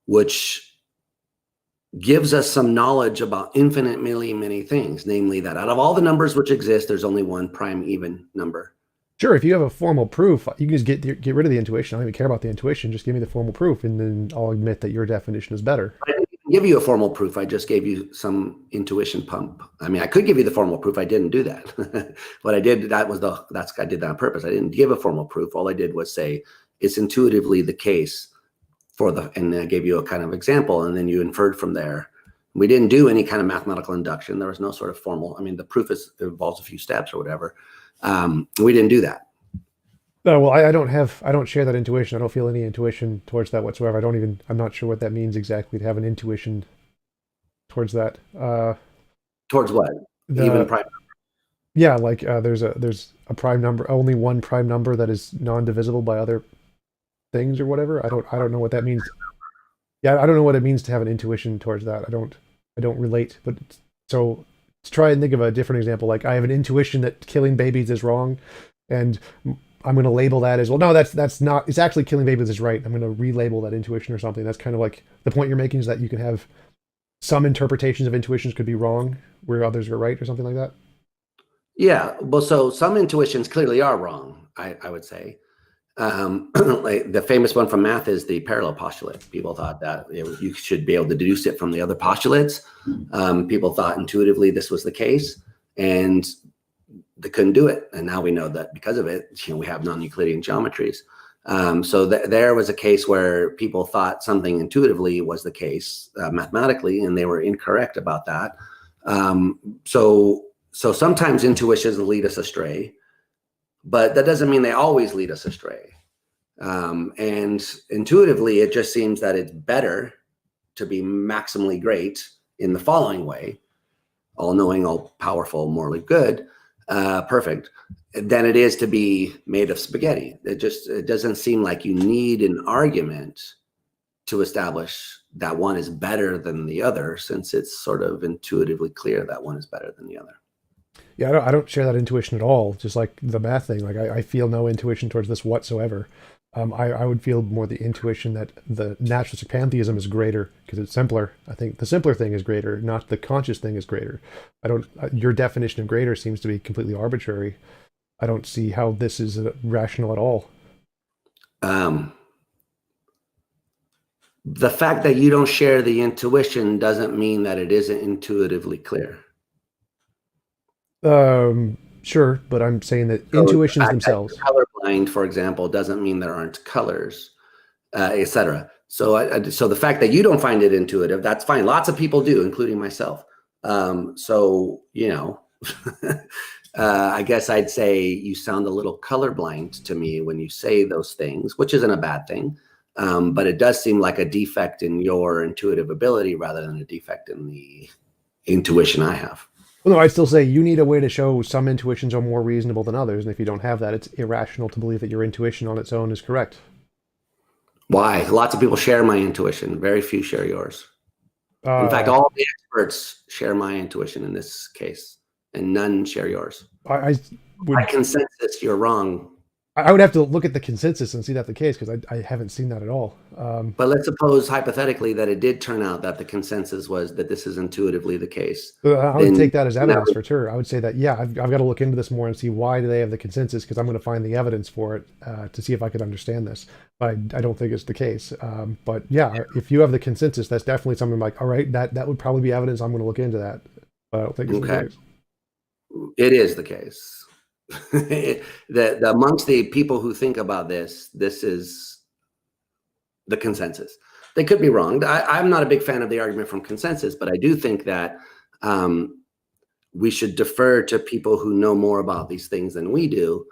which gives us some knowledge about infinitely many things, namely that out of all the numbers which exist, there's only one prime even number. Sure, if you have a formal proof, you can just get rid of the intuition. I don't even care about the intuition. Just give me the formal proof, and then I'll admit that your definition is better. I didn't give you a formal proof. I just gave you some intuition pump. I mean, I could give you the formal proof. I didn't do that. What I did, I did that on purpose. I didn't give a formal proof. All I did was say it's intuitively the case and I gave you a kind of example, and then you inferred from there We didn't do any kind of mathematical induction. There was no sort of formal, I mean, the proof involves a few steps or whatever. We didn't do that. No, well, I don't share that intuition. I don't feel any intuition towards that whatsoever. I'm not sure what that means exactly to have an intuition towards that. Towards what? Even prime? Yeah, like there's a prime number, only one prime number that is non-divisible by other things or whatever. I don't know what that means. Yeah, I don't know what it means to have an intuition towards that. I don't relate. But so to try and think of a different example, like I have an intuition that killing babies is wrong, and I'm going to label that as, well, no, that's not, it's actually killing babies is right. I'm going to relabel that intuition or something. That's kind of like the point you're making, is that you can have some interpretations of intuitions could be wrong where others are right or something like that. Yeah, well, so some intuitions clearly are wrong, I would say. Like the famous one from math is the parallel postulate. People thought that you should be able to deduce it from the other postulates. People thought intuitively this was the case, and they couldn't do it. And now we know that because of it, we have non-Euclidean geometries. So there was a case where people thought something intuitively was the case mathematically, and they were incorrect about that. So sometimes intuitions lead us astray, but that doesn't mean they always lead us astray. And intuitively, it just seems that it's better to be maximally great in the following way: all-knowing, all-powerful, morally good, perfect, than it is to be made of spaghetti. It doesn't seem like you need an argument to establish that one is better than the other, since it's sort of intuitively clear that one is better than the other. Yeah, I don't share that intuition at all. Just like the math thing, like I feel no intuition towards this whatsoever. I would feel more the intuition that the naturalistic pantheism is greater because it's simpler. I think the simpler thing is greater, not the conscious thing is greater. Your definition of greater seems to be completely arbitrary. I don't see how this is rational at all. The fact that you don't share the intuition doesn't mean that it isn't intuitively clear. Sure, but I'm saying that intuitions themselves. Colorblind, for example, doesn't mean there aren't colors, etc. So, so the fact that you don't find it intuitive, that's fine. Lots of people do, including myself. So, I guess I'd say you sound a little colorblind to me when you say those things, which isn't a bad thing. But it does seem like a defect in your intuitive ability rather than a defect in the intuition I have. Well, no, I'd still say you need a way to show some intuitions are more reasonable than others. And if you don't have that, it's irrational to believe that your intuition on its own is correct. Why? Lots of people share my intuition. Very few share yours. In fact, all the experts share my intuition in this case, and none share yours. By consensus, you're wrong. I would have to look at the consensus and see that the case, because I haven't seen that at all. But let's suppose hypothetically that it did turn out that the consensus was that this is intuitively the case. I would take that as evidence for sure. I would say that, yeah, I've got to look into this more and see why do they have the consensus, because I'm going to find the evidence for it to see if I could understand this. But I don't think it's the case. But yeah, if you have the consensus, that's definitely something like, all right, that would probably be evidence. I'm going to look into that. But I don't think it's the case. It is the case. Amongst the people who think about this is the consensus. They could be wrong. I'm not a big fan of the argument from consensus, but I do think that we should defer to people who know more about these things than we do.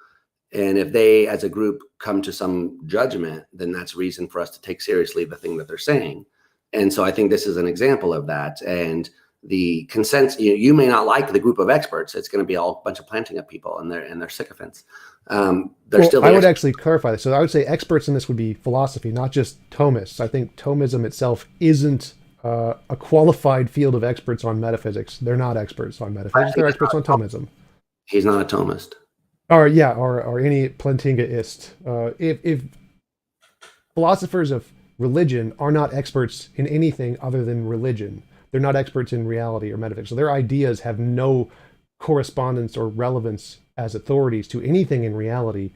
And if they, as a group, come to some judgment, then that's reason for us to take seriously the thing that they're saying. And so I think this is an example of that. And the consensus, you may not like the group of experts. It's going to be all a bunch of planting of people, and they're sycophants. I would actually clarify this. So I would say experts in this would be philosophy, not just Thomists. I think Thomism itself isn't a qualified field of experts on metaphysics. They're not experts on metaphysics. They're experts on Thomism. He's not a Thomist. Or any Plantingaist. If philosophers of religion are not experts in anything other than religion, they're not experts in reality or metaphysics. So their ideas have no correspondence or relevance as authorities to anything in reality,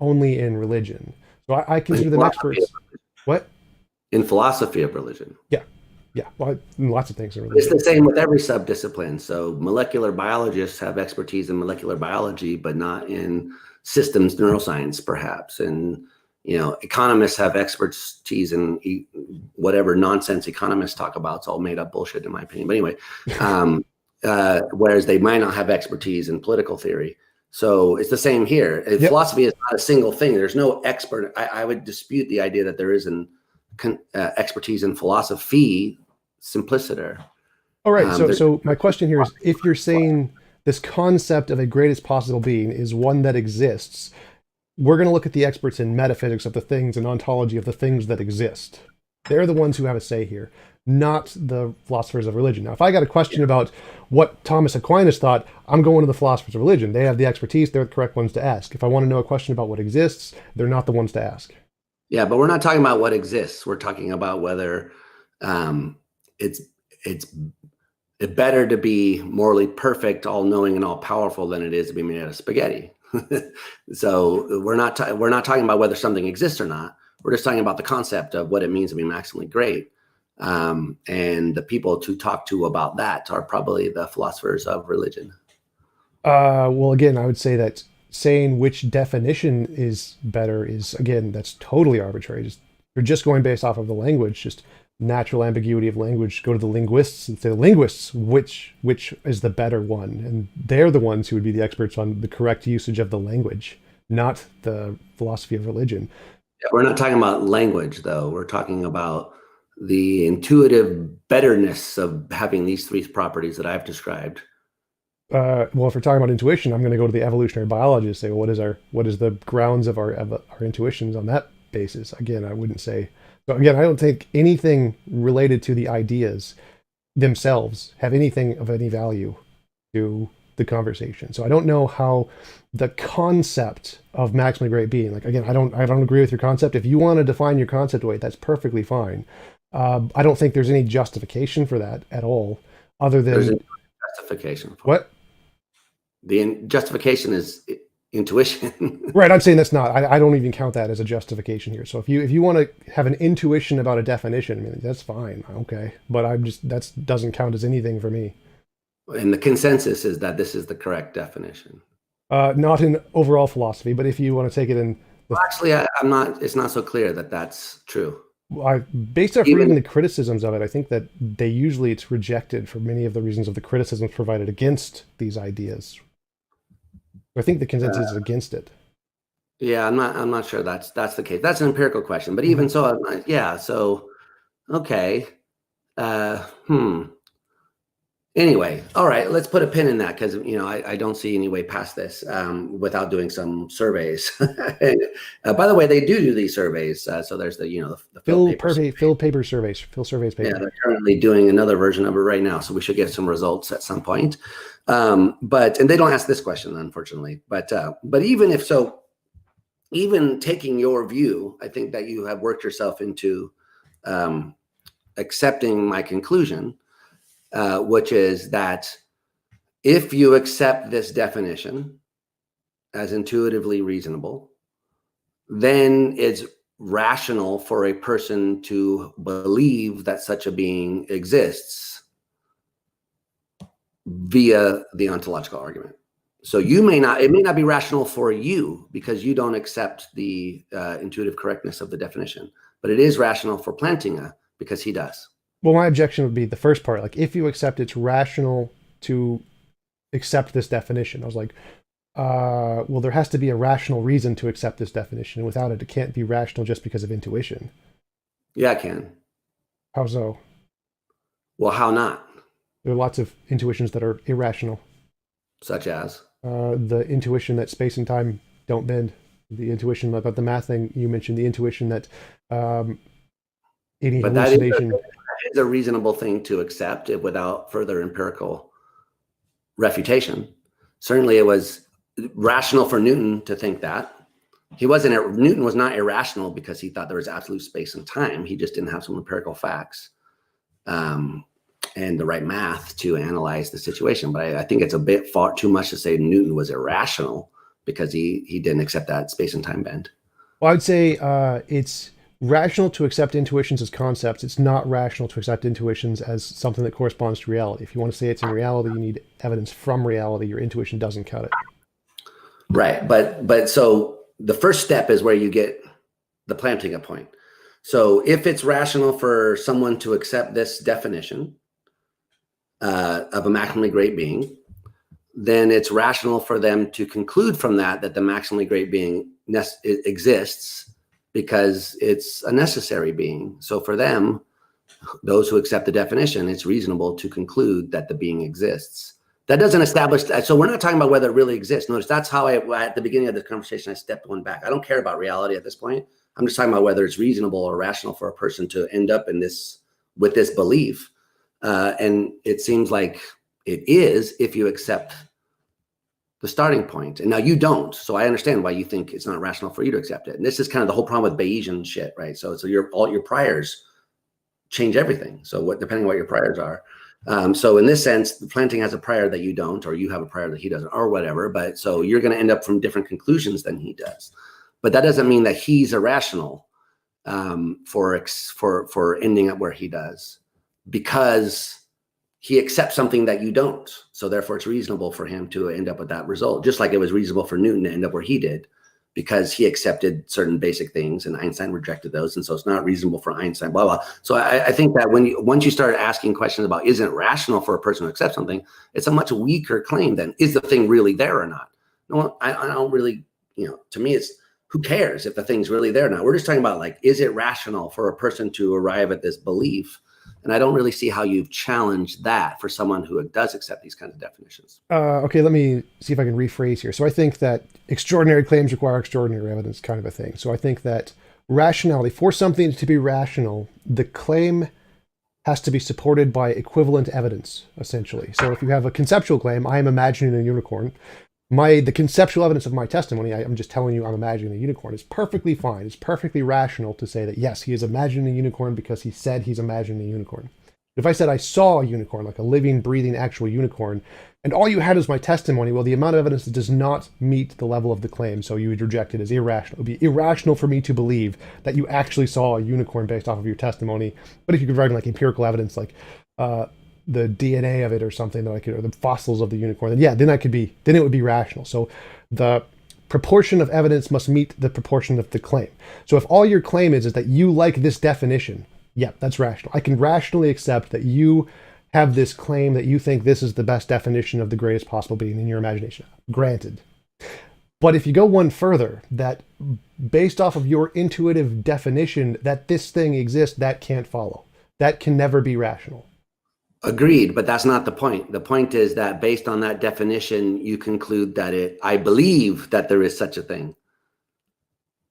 only in religion. So I consider them experts. What? In philosophy of religion. Yeah. Well, lots of things in religion. It's the same with every subdiscipline. So molecular biologists have expertise in molecular biology, but not in systems neuroscience, perhaps. And economists have expertise in whatever nonsense economists talk about. It's all made up bullshit, in my opinion. But anyway, whereas they might not have expertise in political theory. So it's the same here. Yep. Philosophy is not a single thing. There's no expert. I would dispute the idea that there is an expertise in philosophy simpliciter. All right. So my question here is, if you're saying this concept of a greatest possible being is one that exists, we're going to look at the experts in metaphysics of the things and ontology of the things that exist. They're the ones who have a say here, not the philosophers of religion. Now, if I got a question about what Thomas Aquinas thought, I'm going to the philosophers of religion. They have the expertise. They're the correct ones to ask. If I want to know a question about what exists, they're not the ones to ask. Yeah, but we're not talking about what exists. We're talking about whether it's better to be morally perfect, all-knowing, and all-powerful than it is to be made out of spaghetti. So we're not talking about whether something exists or not. We're just talking about the concept of what it means to be maximally great. And the people to talk to about that are probably the philosophers of religion. Well, again, I would say that saying which definition is better is, again, that's totally arbitrary. You're just going based off of the language, just natural ambiguity of language. Go to the linguists and say, linguists, which is the better one? And they're the ones who would be the experts on the correct usage of the language, not the philosophy of religion. Yeah, we're not talking about language, though. We're talking about the intuitive betterness of having these three properties that I've described. Well, if we're talking about intuition, I'm going to go to the evolutionary biologist and say, well, what is the grounds of our intuitions on that basis? Again, I wouldn't say. So again, I don't think anything related to the ideas themselves have anything of any value to the conversation. So I don't know how the concept of maximally great being, like, again, I don't agree with your concept. If you want to define your concept away, that's perfectly fine. I don't think there's any justification for that at all, other than there's a justification for what? The justification is intuition. Right. I'm saying that's not. I don't even count that as a justification here. So if you want to have an intuition about a definition, I mean, that's fine. Okay, but that doesn't count as anything for me. And the consensus is that this is the correct definition. Not in overall philosophy, but if you want to take it in. Well, actually, I'm not. It's not so clear that that's true. Based off reading the criticisms of it, I think that it's rejected for many of the reasons of the criticisms provided against these ideas. I think the consensus is against it. Yeah, I'm not sure that's the case. That's an empirical question, but even so, yeah. So, okay. Anyway, all right. Let's put a pin in that because I don't see any way past this without doing some surveys. By the way, they do these surveys. So there's the Phil surveys. Paper. Yeah, they're currently doing another version of it right now, so we should get some results at some point. And they don't ask this question, unfortunately. But even if so, even taking your view, I think that you have worked yourself into accepting my conclusion. Which is that if you accept this definition as intuitively reasonable, then it's rational for a person to believe that such a being exists via the ontological argument. So it may not be rational for you because you don't accept the intuitive correctness of the definition, but it is rational for Plantinga because he does. Well, my objection would be the first part. Like, if you accept it's rational to accept this definition, I was like, well, there has to be a rational reason to accept this definition. Without it, it can't be rational just because of intuition. Yeah, it can. How so? Well, how not? There are lots of intuitions that are irrational. Such as? The intuition that space and time don't bend. The intuition about the math thing you mentioned. The intuition that any hallucination... That is a reasonable thing to accept without further empirical refutation. Certainly it was rational for Newton to think that. Newton was not irrational because he thought there was absolute space and time. He just didn't have some empirical facts and the right math to analyze the situation. But I think it's a bit far too much to say Newton was irrational because he didn't accept that space and time bend. Well, I'd say it's rational to accept intuitions as concepts. It's not rational to accept intuitions as something that corresponds to reality. If you want to say it's in reality, you need evidence from reality. Your intuition doesn't cut it. Right. But so the first step is where you get the planting a point. So if it's rational for someone to accept this definition of a maximally great being, then it's rational for them to conclude from that the maximally great being exists because it's a necessary being. So for them, those who accept the definition, it's reasonable to conclude that the being exists. That doesn't establish that. So we're not talking about whether it really exists. Notice that's how at the beginning of this conversation, I stepped one back. I don't care about reality at this point. I'm just talking about whether it's reasonable or rational for a person to end up in this with this belief. And it seems like it is if you accept the starting point. And now you don't. So I understand why you think it's not rational for you to accept it. And this is kind of the whole problem with Bayesian shit, right? So all your priors change everything. So depending on what your priors are. So in this sense, the planting has a prior that you don't, or you have a prior that he doesn't, or whatever. But so you're going to end up from different conclusions than he does. But that doesn't mean that he's irrational for ending up where he does, because he accepts something that you don't. So therefore, it's reasonable for him to end up with that result, just like it was reasonable for Newton to end up where he did, because he accepted certain basic things and Einstein rejected those. And so it's not reasonable for Einstein, blah, blah. So I think that once you start asking questions about, isn't it rational for a person to accept something, it's a much weaker claim than, is the thing really there or not? No, I don't really, to me, it's, who cares if the thing's really there or not? We're just talking about, like, is it rational for a person to arrive at this belief? And I don't really see how you've challenged that for someone who does accept these kinds of definitions. Okay, let me see if I can rephrase here. So I think that extraordinary claims require extraordinary evidence, kind of a thing. So I think that rationality, for something to be rational, the claim has to be supported by equivalent evidence, essentially. So if you have a conceptual claim, I am imagining a unicorn, the conceptual evidence of my testimony, I'm just telling you I'm imagining a unicorn, is perfectly fine. It's perfectly rational to say that, yes, he is imagining a unicorn because he said he's imagining a unicorn. If I said I saw a unicorn, like a living, breathing, actual unicorn, and all you had is my testimony, well, the amount of evidence does not meet the level of the claim, so you would reject it as irrational. It would be irrational for me to believe that you actually saw a unicorn based off of your testimony. But if you could provide like empirical evidence, like the DNA of it or something that I could, or the fossils of the unicorn, then yeah, then it would be rational. So the proportion of evidence must meet the proportion of the claim. So if all your claim is that you like this definition, yeah, that's rational. I can rationally accept that you have this claim that you think this is the best definition of the greatest possible being in your imagination. Granted. But if you go one further, that based off of your intuitive definition that this thing exists, that can't follow. That can never be rational. Agreed, but that's not the point. The point is that based on that definition, you conclude that I believe that there is such a thing.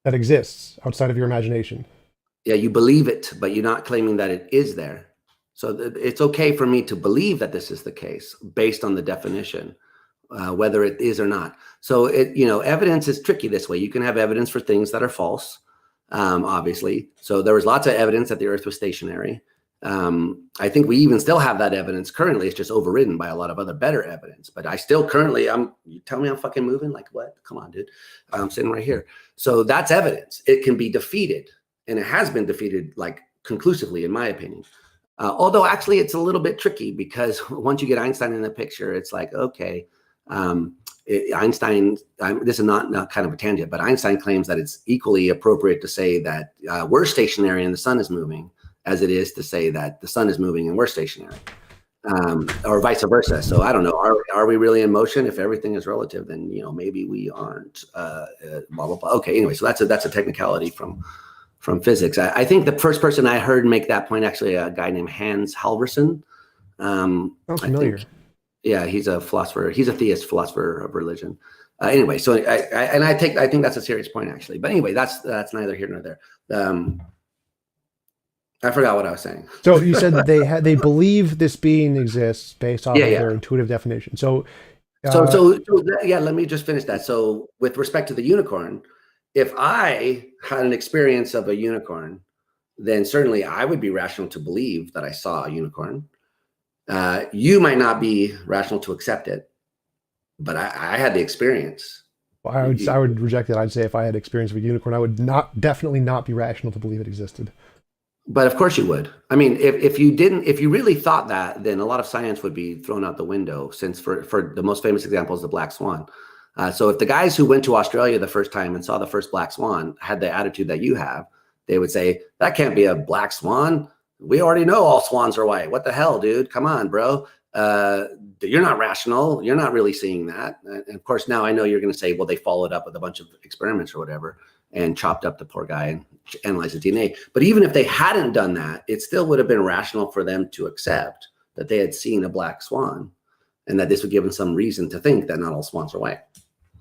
That exists outside of your imagination. Yeah, you believe it, but you're not claiming that it is there. So it's okay for me to believe that this is the case based on the definition, whether it is or not. So evidence is tricky this way. You can have evidence for things that are false, obviously. So there was lots of evidence that the Earth was stationary. I think we even still have that evidence currently. It's just overridden by a lot of other better evidence. But I still currently, you tell me I'm fucking moving? Like what? Come on, dude. I'm sitting right here. So that's evidence. It can be defeated. And it has been defeated, like, conclusively, in my opinion. Although actually it's a little bit tricky, because once you get Einstein in the picture, it's like, okay, Einstein, this is not kind of a tangent, but Einstein claims that it's equally appropriate to say that we're stationary and the sun is moving as it is to say that the sun is moving and we're stationary, or vice versa. So I don't know, are we really in motion? If everything is relative, then, maybe we aren't, blah, blah, blah. Okay, anyway, so that's a technicality from physics. I think the first person I heard make that point, actually, a guy named Hans Halvorsen. Sounds familiar. Yeah, he's a philosopher. He's a theist philosopher of religion. Anyway, so I think that's a serious point, actually. But anyway, that's neither here nor there. I forgot what I was saying. So you said that they believe this being exists based off of their intuitive definition. So yeah, let me just finish that. So with respect to the unicorn, if I had an experience of a unicorn, then certainly I would be rational to believe that I saw a unicorn. You might not be rational to accept it, but I had the experience. Well, I would reject it. I'd say if I had experience of a unicorn, I would definitely not be rational to believe it existed. But of course you would. I mean, if you really thought that, then a lot of science would be thrown out the window, since for the most famous example is the black swan. So if the guys who went to Australia the first time and saw the first black swan had the attitude that you have, they would say, that can't be a black swan. We already know all swans are white. What the hell, dude? Come on, bro. You're not rational. You're not really seeing that. And of course, now I know you're going to say, well, they followed up with a bunch of experiments or whatever and chopped up the poor guy and analyzed the DNA. But even if they hadn't done that, it still would have been rational for them to accept that they had seen a black swan and that this would give them some reason to think that not all swans are white.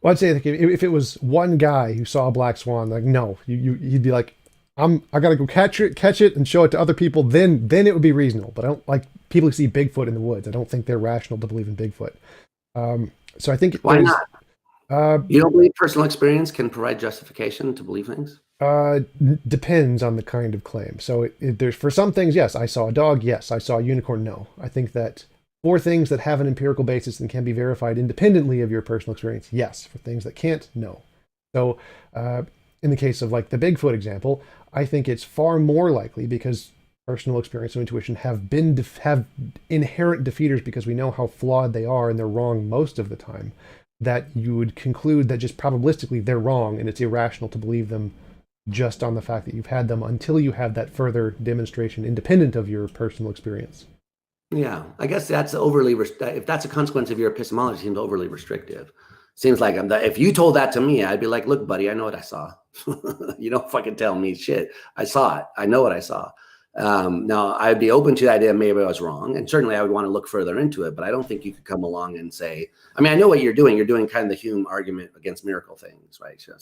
Well, I'd say like, if it was one guy who saw a black swan, like, no, you'd be like, I gotta go catch it and show it to other people. Then it would be reasonable. But I don't like people who see Bigfoot in the woods. I don't think they're rational to believe in Bigfoot. So I think why not? You don't believe personal experience can provide justification to believe things? Depends on the kind of claim. So there's for some things, yes, I saw a dog. Yes, I saw a unicorn. No, I think that for things that have an empirical basis and can be verified independently of your personal experience, yes. For things that can't, no. So in the case of like the Bigfoot example, I think it's far more likely because personal experience and intuition have inherent defeaters because we know how flawed they are and they're wrong most of the time, that you would conclude that just probabilistically they're wrong and it's irrational to believe them just on the fact that you've had them until you have that further demonstration independent of your personal experience. Yeah, I guess that's if that's a consequence of your epistemology, it seems overly restrictive. Seems like if you told that to me, I'd be like, look, buddy, I know what I saw. You don't fucking tell me shit. I saw it. I know what I saw. Now, I'd be open to the idea maybe I was wrong. And certainly I would want to look further into it. But I don't think you could come along and say, I mean, I know what you're doing. You're doing kind of the Hume argument against miracle things, right? So,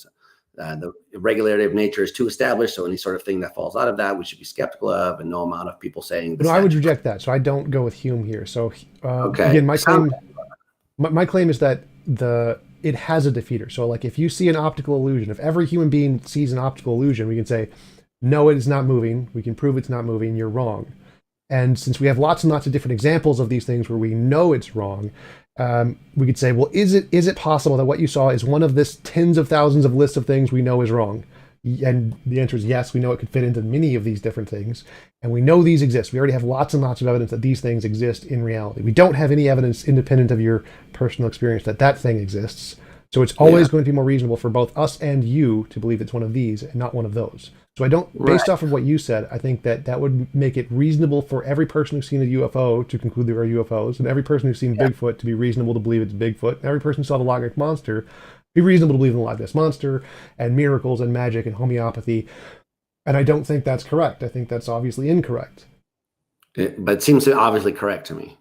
the regularity of nature is too established. So any sort of thing that falls out of that, we should be skeptical of, and no amount of people saying this. No, I would reject that. So I don't go with Hume here. So again, my claim is that it has a defeater. So like if you see an optical illusion, if every human being sees an optical illusion, we can say, no, it is not moving. We can prove it's not moving. You're wrong. And since we have lots and lots of different examples of these things where we know it's wrong, we could say, well, is it possible that what you saw is one of this tens of thousands of lists of things we know is wrong? And the answer is yes, we know it could fit into many of these different things. And we know these exist. We already have lots and lots of evidence that these things exist in reality. We don't have any evidence independent of your personal experience that thing exists. So it's always going to be more reasonable for both us and you to believe it's one of these and not one of those. So I don't, based off of what you said, I think that would make it reasonable for every person who's seen a UFO to conclude there are UFOs, and every person who's seen Bigfoot to be reasonable to believe it's Bigfoot, and every person who saw the Loch Ness Monster be reasonable to believe in the Loch Ness Monster, and miracles and magic and homeopathy. And I don't think that's correct. I think that's obviously incorrect. But it seems obviously correct to me.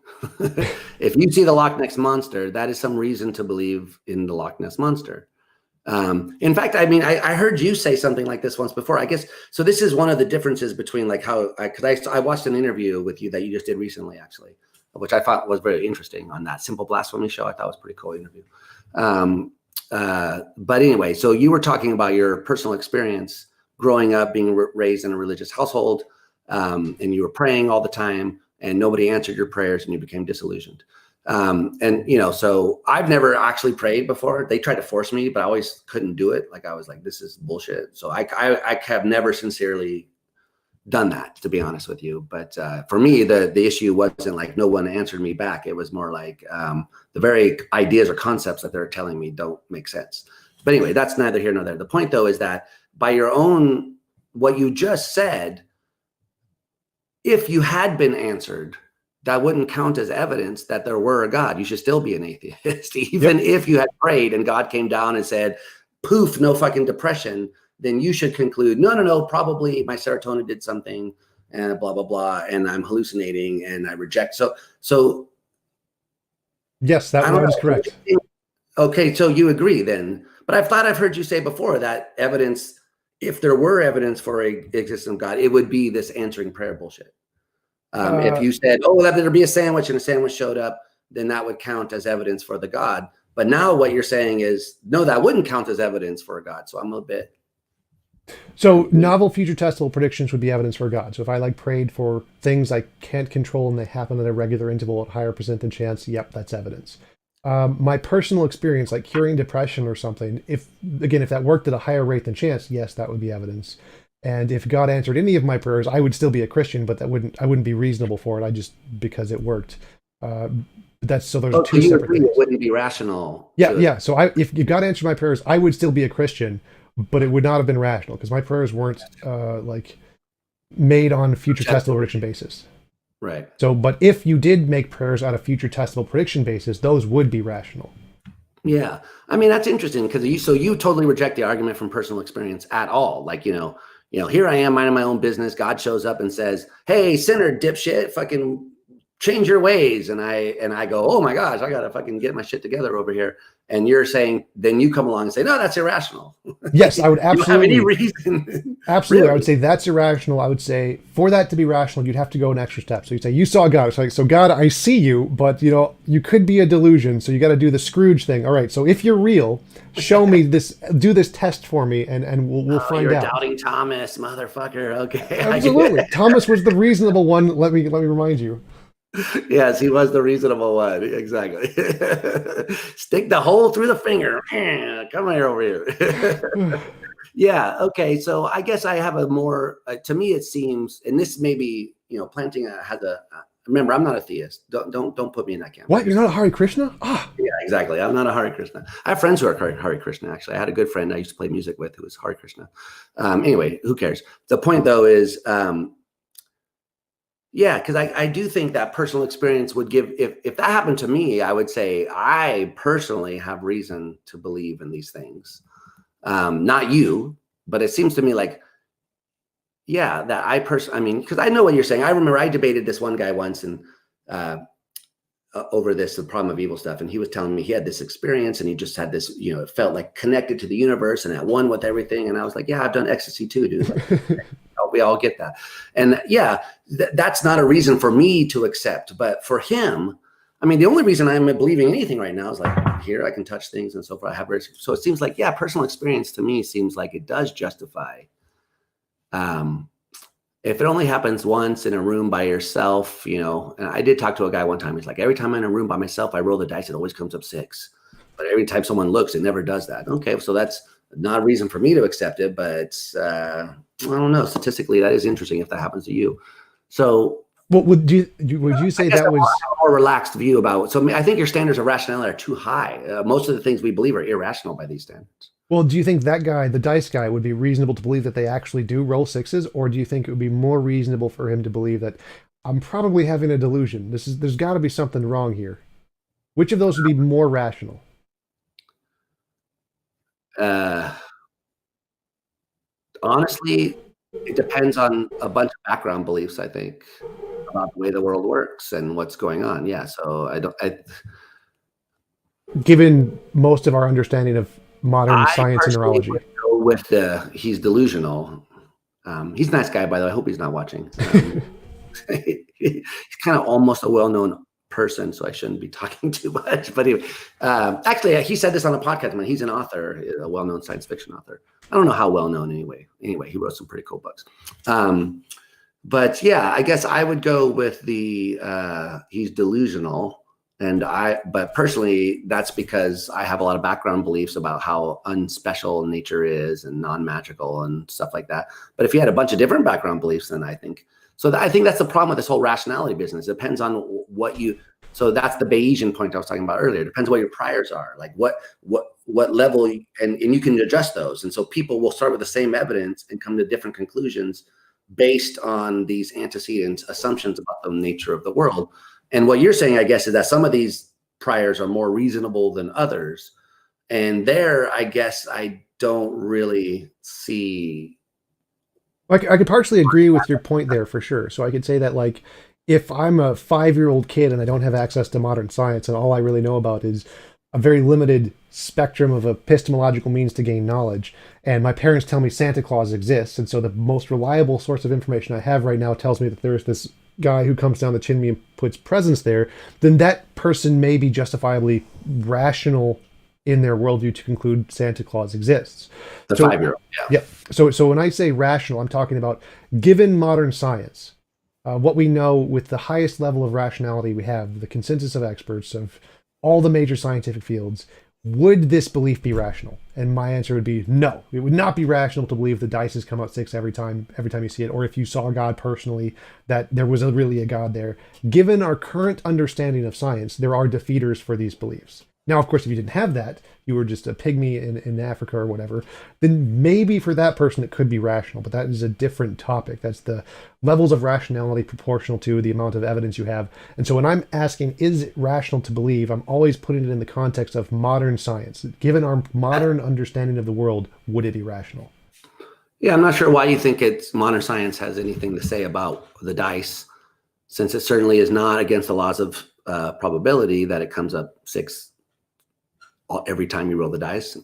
If you see the Loch Ness Monster, that is some reason to believe in the Loch Ness Monster. In fact, I mean, I heard you say something like this once before, I guess. So this is one of the differences between like how, because I watched an interview with you that you just did recently, actually, which I thought was very interesting on that Simple Blasphemy show. I thought it was a pretty cool interview. But anyway, so you were talking about your personal experience growing up, being raised in a religious household, and you were praying all the time and nobody answered your prayers and you became disillusioned. And, you know, so I've never actually prayed before. They tried to force me, but I always couldn't do it. Like I was like, this is bullshit. So I have never sincerely done that, to be honest with you. But for me, the issue wasn't like no one answered me back. It was more like the very ideas or concepts that they're telling me don't make sense. But anyway, that's neither here nor there. The point, though, is that by your own, what you just said, if you had been answered, that wouldn't count as evidence that there were a God. You should still be an atheist. Even if you had prayed and God came down and said, poof, no fucking depression, then you should conclude, no, probably my serotonin did something and blah, blah, blah, and I'm hallucinating and I reject. So yes, that is correct. Okay, so you agree then. But I thought I've heard you say before that evidence, if there were evidence for a existence of God, it would be this answering prayer bullshit. If you said, oh, that there'd be a sandwich and a sandwich showed up, then that would count as evidence for the God. But now what you're saying is, no, that wouldn't count as evidence for a God. So I'm a bit. So novel future testable predictions would be evidence for God. So if I like prayed for things I can't control and they happen at a regular interval at higher percentage chance, yep, that's evidence. My personal experience, like curing depression or something, if that worked at a higher rate than chance, yes, that would be evidence. And if God answered any of my prayers, I would still be a Christian, but I wouldn't be reasonable for it. Just because it worked. That's so there's Oh, so two you separate agree it things. wouldn't be rational Yeah, to. yeah. So if you God answered my prayers, I would still be a Christian, but it would not have been rational because my prayers weren't like made on future testable prediction basis. Right. So, but if you did make prayers on a future testable prediction basis, those would be rational. Yeah. I mean, that's interesting because you totally reject the argument from personal experience at all. Like, here I am minding my own business. God shows up and says, "Hey, sinner, dipshit, fucking change your ways." And I go, "Oh my gosh, I gotta fucking get my shit together over here." And you're saying, then you come along and say, "No, that's irrational." Yes, I would You don't have any absolutely. reason. Absolutely. I would Really? say that's irrational. I would say for that to be rational, you'd have to go an extra step. So you'd say, you saw God. It's like, so God, I see you, but you could be a delusion. So you got to do the Scrooge thing. All right. So if you're real, show me this, do this test for me and we'll Oh, find you're out. doubting Thomas, motherfucker. Okay. I get Absolutely. it. Thomas was the reasonable one. Let me remind you. Yes, he was the reasonable one. Exactly. Stick the hole through the finger. Come here over here. Yeah. Okay. So I guess I have a more, to me, it seems, and this may be, planting has a, remember, I'm not a theist. Don't put me in that camp. What? You're not a Hare Krishna? Ah. Yeah, exactly. I'm not a Hare Krishna. I have friends who are Hare Krishna, actually. I had a good friend I used to play music with who was Hare Krishna. Anyway, who cares? The point though is, yeah, because I do think that personal experience would give, if that happened to me, I would say I personally have reason to believe in these things. Not you, but it seems to me like, yeah, that I mean, because I know what you're saying. I remember I debated this one guy once and over the problem of evil stuff. And he was telling me he had this experience and he just had this, it felt like connected to the universe and at one with everything. And I was like, yeah, I've done ecstasy too, dude. Like, we all get that. And yeah, that's not a reason for me to accept, but for him, I mean, the only reason I'm believing anything right now is like here I can touch things and so forth. I have risk. So it seems like, yeah, personal experience to me seems like it does justify. If it only happens once in a room by yourself, and I did talk to a guy one time. He's like, every time I'm in a room by myself, I roll the dice. It always comes up 6. But every time someone looks, it never does that. Okay, so that's not a reason for me to accept it. But I don't know. Statistically, that is interesting if that happens to you. So, What would you say that was a more relaxed view about it? So I think your standards of rationality are too high. Most of the things we believe are irrational by these standards. well, do you think that guy, the dice guy, would be reasonable to believe that they actually do roll 6s, or do you think it would be more reasonable for him to believe that I'm probably having a delusion? There's got to be something wrong here. Which of those would be more rational? Honestly, it depends on a bunch of background beliefs, I think, about the way the world works and what's going on. Yeah. So Given most of our understanding of modern I science and personally neurology. would go with he's delusional. He's a nice guy, by the way. I hope he's not watching. He's kind of almost a well-known person, so I shouldn't be talking too much. But anyway, actually, he said this on a podcast. I mean, he's an author, a well-known science fiction author. I don't know how well-known anyway. Anyway, he wrote some pretty cool books. But yeah, I guess I would go with the he's delusional. But personally, that's because I have a lot of background beliefs about how unspecial nature is and non-magical and stuff like that. But if you had a bunch of different background beliefs, then I think that's the problem with this whole rationality business. It depends on so that's the Bayesian point I was talking about earlier. It depends what your priors are, like what level, and you can adjust those. And so people will start with the same evidence and come to different conclusions based on these antecedent assumptions about the nature of the world. And what you're saying, I guess, is that some of these priors are more reasonable than others. And there, I guess, I don't really see. I could partially agree with your point there for sure. So I could say that, like, if I'm a 5-year-old kid and I don't have access to modern science and all I really know about is a very limited spectrum of epistemological means to gain knowledge, and my parents tell me Santa Claus exists, and so the most reliable source of information I have right now tells me that there's this guy who comes down the chimney and puts presents there, then that person may be justifiably rational in their worldview to conclude Santa Claus exists. The So 5-year-old. yeah. So when I say rational, I'm talking about given modern science, what we know with the highest level of rationality we have, the consensus of experts of all the major scientific fields, would this belief be rational? And my answer would be no. It would not be rational to believe the dice has come out six every time you see it, or if you saw God personally, that there was really a God there. Given our current understanding of science, there are defeaters for these beliefs. Now, of course, if you didn't have that, you were just a pygmy in Africa or whatever, then maybe for that person it could be rational, but that is a different topic. That's the levels of rationality proportional to the amount of evidence you have. And so when I'm asking, is it rational to believe, I'm always putting it in the context of modern science. Given our modern understanding of the world, would it be rational? Yeah, I'm not sure why you think modern science has anything to say about the dice, since it certainly is not against the laws of probability that it comes up six every time you roll the dice.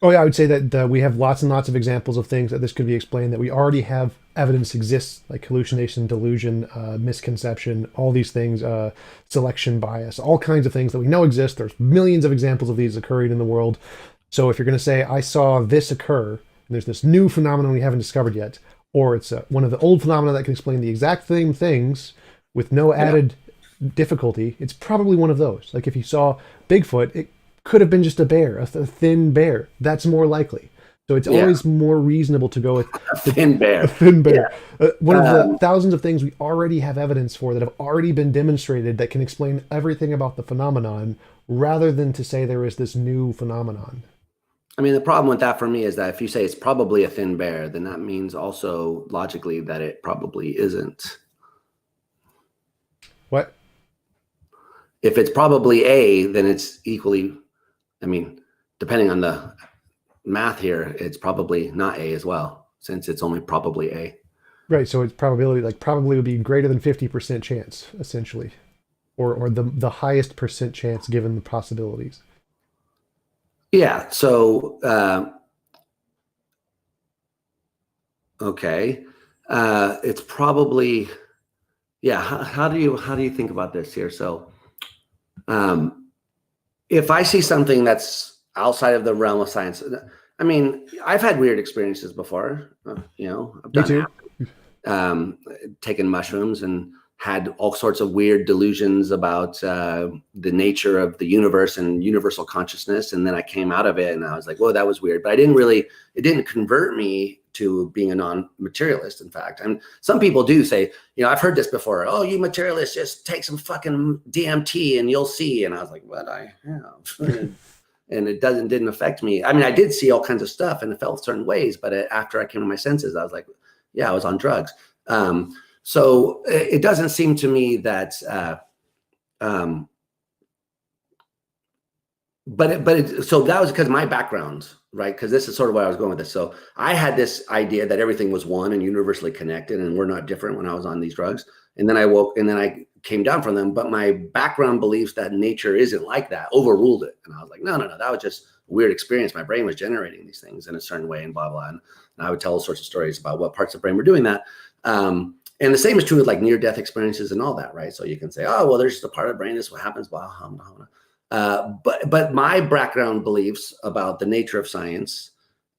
Oh yeah, I would say that we have lots and lots of examples of things that this could be explained, that we already have evidence exists, like hallucination, delusion, misconception, all these things, selection bias, all kinds of things that we know exist. There's millions of examples of these occurring in the world. So if you're going to say, I saw this occur, and there's this new phenomenon we haven't discovered yet, or it's one of the old phenomena that can explain the exact same things with no added difficulty, it's probably one of those. Like if you saw Bigfoot, it could have been just a bear, a thin bear. That's more likely. So it's always more reasonable to go with a thin bear. A thin bear. One of the thousands of things we already have evidence for that have already been demonstrated that can explain everything about the phenomenon, rather than to say there is this new phenomenon. I mean, the problem with that for me is that if you say it's probably a thin bear, then that means also logically that it probably isn't. What? If it's probably A, then it's equally, I mean, depending on the math here, it's probably not A as well, since it's only probably A. Right. So it's probability, like probably would be greater than 50% chance, essentially, or the highest percent chance given the possibilities. Yeah. So, okay. It's probably, yeah. How do you think about this here? So, if I see something that's outside of the realm of science, I mean, I've had weird experiences before. I've done taken mushrooms and had all sorts of weird delusions about the nature of the universe and universal consciousness. And then I came out of it and I was like, whoa, that was weird. But it didn't convert me to being a non-materialist, in fact. And some people do say, I've heard this before. Oh, you materialists, just take some fucking DMT and you'll see. And I was like, but I have. And it didn't affect me. I mean, I did see all kinds of stuff and it felt certain ways, but after I came to my senses, I was like, yeah, I was on drugs. So it doesn't seem to me that, so that was because my background, right? Because this is sort of where I was going with this. So I had this idea that everything was one and universally connected and we're not different when I was on these drugs. And then I woke and then I came down from them, but my background beliefs that nature isn't like that overruled it. And I was like, no, that was just a weird experience. My brain was generating these things in a certain way and blah, blah. And I would tell all sorts of stories about what parts of the brain were doing that. And the same is true with like near-death experiences and all that, right? So you can say, oh, well, there's just a part of the brain, this is what happens, blah, blah, blah. But my background beliefs about the nature of science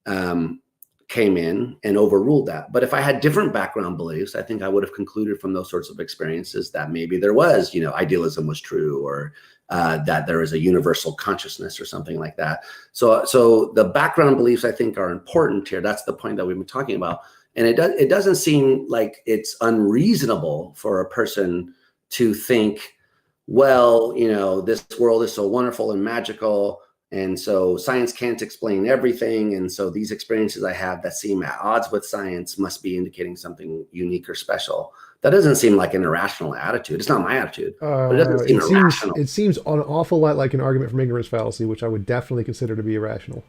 came in and overruled that. But if I had different background beliefs, I think I would have concluded from those sorts of experiences that maybe there was, idealism was true, or that there is a universal consciousness or something like that. So the background beliefs, I think, are important here. That's the point that we've been talking about. And it doesn't seem like it's unreasonable for a person to think, well, this world is so wonderful and magical, and so science can't explain everything. And so these experiences I have that seem at odds with science must be indicating something unique or special. That doesn't seem like an irrational attitude. It's not my attitude, but it doesn't seem irrational. It seems an awful lot like an argument from ignorance fallacy, which I would definitely consider to be irrational.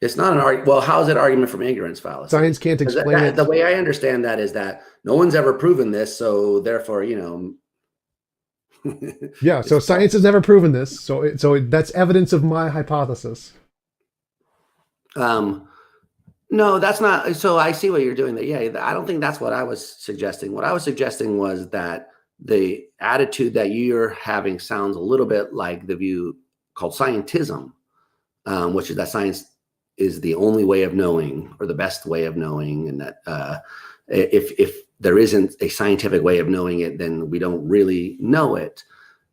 It's not an argument. Well, how is it argument from ignorance fallacy? Science can't explain it. The way I understand that is that no one's ever proven this, so therefore, yeah. So science has never proven this. So that's evidence of my hypothesis. No, that's not. So I see what you're doing there. Yeah, I don't think that's what I was suggesting. What I was suggesting was that the attitude that you're having sounds a little bit like the view called scientism, which is that science is the only way of knowing or the best way of knowing. And that if there isn't a scientific way of knowing it, then we don't really know it.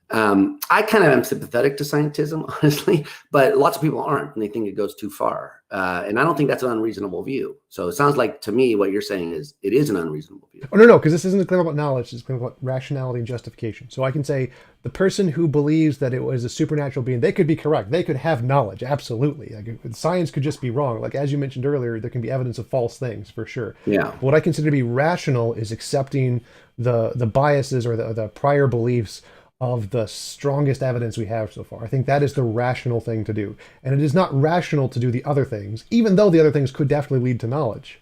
I kind of am sympathetic to scientism, honestly, but lots of people aren't, and they think it goes too far. And I don't think that's an unreasonable view. So it sounds like to me what you're saying is it is an unreasonable view. Oh, no, because this isn't a claim about knowledge. It's a claim about rationality and justification. So I can say the person who believes that it was a supernatural being, they could be correct. They could have knowledge, absolutely. Like, science could just be wrong. Like, as you mentioned earlier, there can be evidence of false things, for sure. Yeah. But what I consider to be rational is accepting the biases or the prior beliefs of the strongest evidence we have so far. I think that is the rational thing to do. And it is not rational to do the other things, even though the other things could definitely lead to knowledge.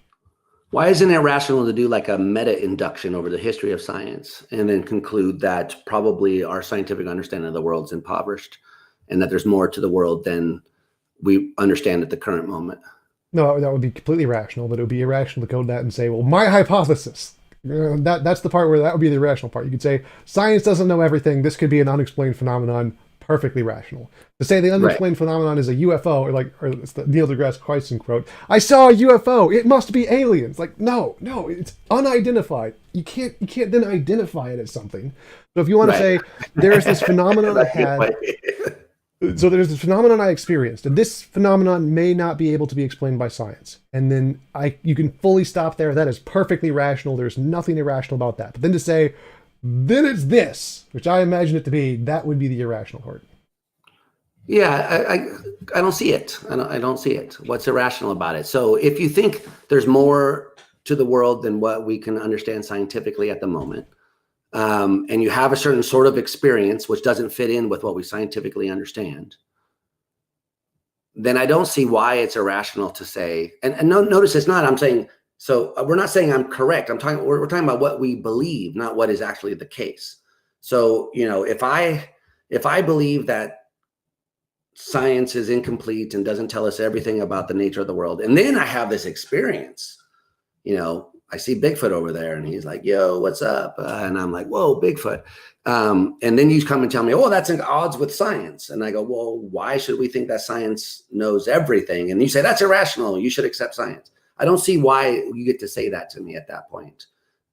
Why isn't it rational to do like a meta induction over the history of science and then conclude that probably our scientific understanding of the world is impoverished and that there's more to the world than we understand at the current moment? No, that would be completely rational, but it would be irrational to go to that and say, well, my hypothesis. That's the part where that would be the irrational part. You could say science doesn't know everything. This could be an unexplained phenomenon. Perfectly rational. To say the unexplained phenomenon is a UFO, or it's the Neil deGrasse Tyson quote, "I saw a UFO. It must be aliens." Like, no, it's unidentified. You can't then identify it as something. So if you want to say there's this phenomenon I had, so there's this phenomenon I experienced, and this phenomenon may not be able to be explained by science. And then you can fully stop there. That is perfectly rational. There's nothing irrational about that. But then to say, then it's this, which I imagine it to be, that would be the irrational part. Yeah, I don't see it. I don't see it. What's irrational about it? So if you think there's more to the world than what we can understand scientifically at the moment, and you have a certain sort of experience which doesn't fit in with what we scientifically understand, then I don't see why it's irrational to say, and no, notice it's not, I'm saying, so we're not saying I'm correct. We're talking about what we believe, not what is actually the case. So, if I believe that science is incomplete and doesn't tell us everything about the nature of the world, and then I have this experience, I see Bigfoot over there and he's like, yo, what's up? And I'm like, whoa, Bigfoot. And then you come and tell me, oh, that's at odds with science. And I go, well, why should we think that science knows everything? And you say, that's irrational. You should accept science. I don't see why you get to say that to me at that point.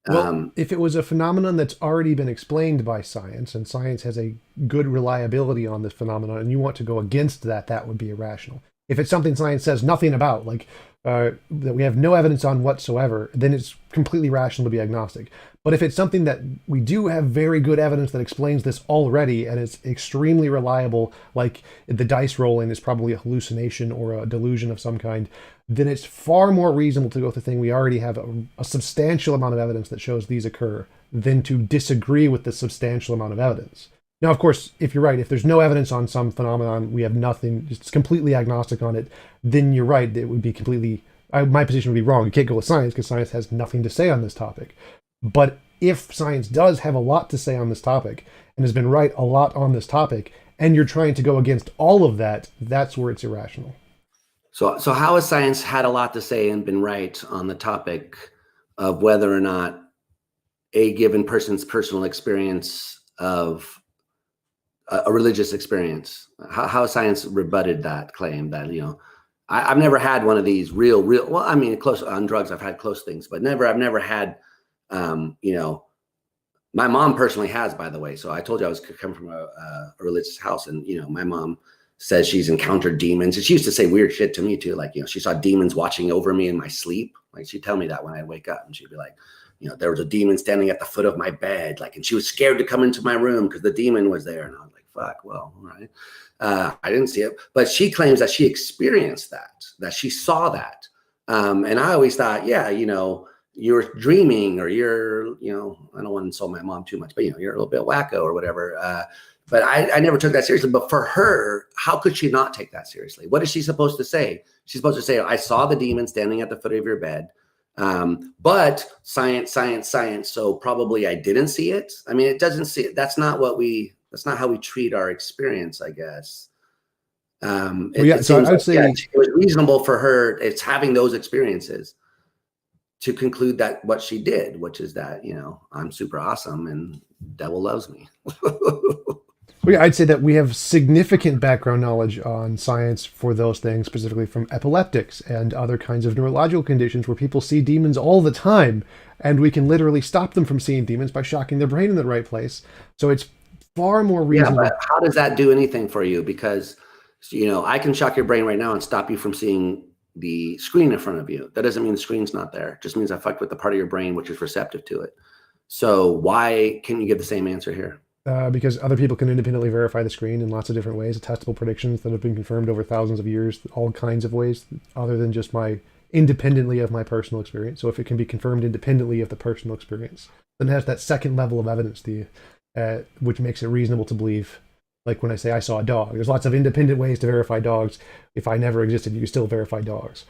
Well, if it was a phenomenon that's already been explained by science and science has a good reliability on this phenomenon and you want to go against that, that would be irrational. If it's something science says nothing about, like that we have no evidence on whatsoever, then it's completely rational to be agnostic. But if it's something that we do have very good evidence that explains this already and it's extremely reliable, like the dice rolling is probably a hallucination or a delusion of some kind, then it's far more reasonable to go with the thing we already have a substantial amount of evidence that shows these occur than to disagree with the substantial amount of evidence. Now, of course, if you're right, if there's no evidence on some phenomenon, we have nothing, just completely agnostic on it, then you're right, it would be completely, my position would be wrong. You can't go with science because science has nothing to say on this topic. But if science does have a lot to say on this topic and has been right a lot on this topic, and you're trying to go against all of that, that's where it's irrational. So how has science had a lot to say and been right on the topic of whether or not a given person's personal experience of a religious experience? How has science rebutted that claim that, I've never had one of these real, well, I mean, close on drugs, I've had close things, but I've never had, my mom personally has, by the way. So I told you I was coming from a religious house, and, my mom says she's encountered demons, and she used to say weird shit to me too. Like, she saw demons watching over me in my sleep. Like, she'd tell me that when I'd wake up, and she'd be like, there was a demon standing at the foot of my bed. Like, and she was scared to come into my room because the demon was there. And I was like, fuck, well, all right. I didn't see it, but she claims that she experienced that she saw that. And I always thought, yeah, you're dreaming, or you're, I don't want to insult my mom too much, but you're a little bit wacko or whatever. But I never took that seriously. But for her, how could she not take that seriously? What is she supposed to say? She's supposed to say, I saw the demon standing at the foot of your bed. But science. So probably I didn't see it. I mean, it doesn't see it. That's not how we treat our experience, I guess. It so seems I would say it was reasonable for her. It's having those experiences to conclude that what she did, which is that, I'm super awesome and devil loves me. Well, yeah, I'd say that we have significant background knowledge on science for those things, specifically from epileptics and other kinds of neurological conditions where people see demons all the time, and we can literally stop them from seeing demons by shocking their brain in the right place. So it's far more Yeah, reasonable. but how does that do anything for you? Because, I can shock your brain right now and stop you from seeing the screen in front of you. That doesn't mean the screen's not there. It just means I fucked with the part of your brain which is receptive to it. So why can't you give the same answer here? Because other people can independently verify the screen in lots of different ways, testable predictions that have been confirmed over thousands of years, all kinds of ways, other than just independently of my personal experience. So if it can be confirmed independently of the personal experience, then it has that second level of evidence, which makes it reasonable to believe. Like when I say I saw a dog, there's lots of independent ways to verify dogs. If I never existed, you can still verify dogs.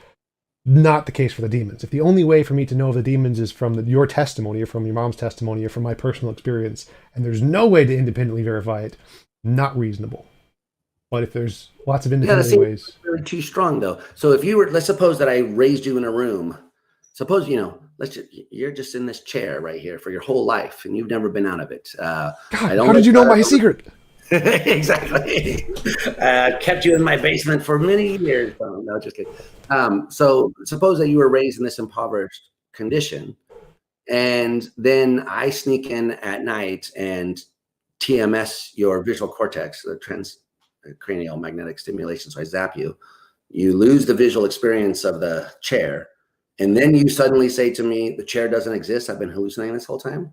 Not the case for the demons. If the only way for me to know of the demons is from your testimony or from your mom's testimony or from my personal experience, and there's no way to independently verify it, not reasonable. But if there's lots of independent ways, really too strong though. So if let's suppose that I raised you in a room. Suppose you're just in this chair right here for your whole life, and you've never been out of it. God, how did you know my secret? Exactly. Kept you in my basement for many years. Oh, no, just kidding. So suppose that you were raised in this impoverished condition, and then I sneak in at night and TMS your visual cortex, the transcranial magnetic stimulation. So I zap you. You lose the visual experience of the chair, and then you suddenly say to me, "The chair doesn't exist. I've been hallucinating this whole time."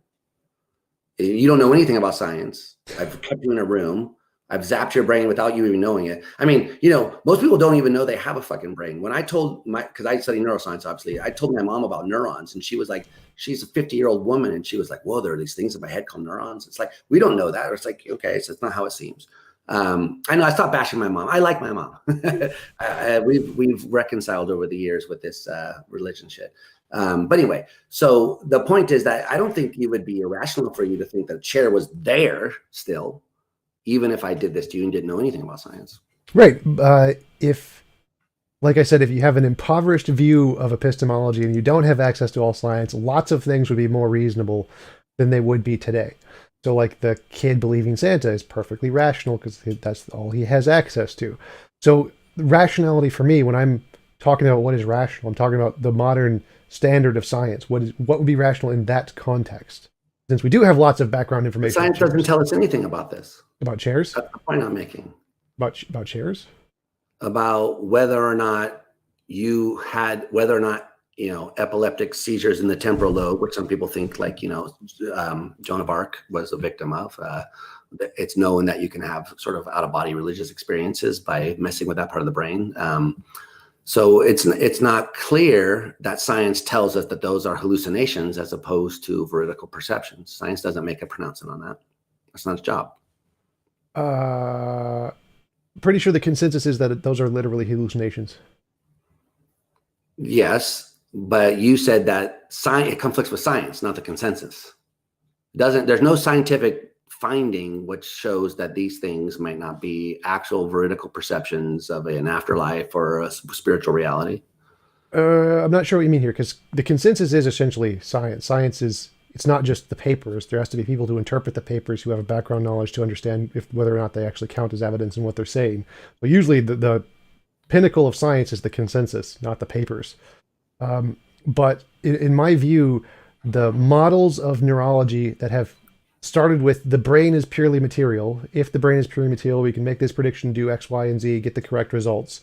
You don't know anything about science. I've kept you in a room. I've zapped your brain without you even knowing it. I mean, most people don't even know they have a fucking brain. When I told because I study neuroscience, obviously, I told my mom about neurons, and she was like, she's a 50-year-old woman, and she was like, "Whoa, there are these things in my head called neurons." It's like, we don't know that. Or it's like, okay, so it's not how it seems. I know I stopped bashing my mom. I like my mom. We've reconciled over the years with this religion shit. But anyway, so the point is that I don't think it would be irrational for you to think that a chair was there still, even if I did this to you and didn't know anything about science. Right. Like I said, if you have an impoverished view of epistemology and you don't have access to all science, lots of things would be more reasonable than they would be today. So like the kid believing Santa is perfectly rational because that's all he has access to. So rationality for me, when I'm talking about what is rational, I'm talking about the modern standard of science. What would be rational in that context? Since we do have lots of background information. Science doesn't tell us anything about this. About chairs? That's the point I'm making. About chairs? About whether or not epileptic seizures in the temporal lobe, which some people think Joan of Arc was a victim of. It's known that you can have sort of out-of-body religious experiences by messing with that part of the brain. So it's not clear that science tells us that those are hallucinations as opposed to veridical perceptions. Science doesn't make a pronouncement on that. That's not its job. Pretty sure the consensus is that those are literally hallucinations. Yes, but you said that it conflicts with science, not the consensus. There's no scientific finding which shows that these things might not be actual veridical perceptions of an afterlife or a spiritual reality. I'm not sure what you mean here, because the consensus is essentially science. Science is, it's not just the papers. There has to be people to interpret the papers who have a background knowledge to understand whether or not they actually count as evidence in what they're saying. But usually the pinnacle of science is the consensus, not the papers. But in my view, the models of neurology that have started with the brain is purely material. If the brain is purely material, we can make this prediction, do X, Y, and Z, get the correct results.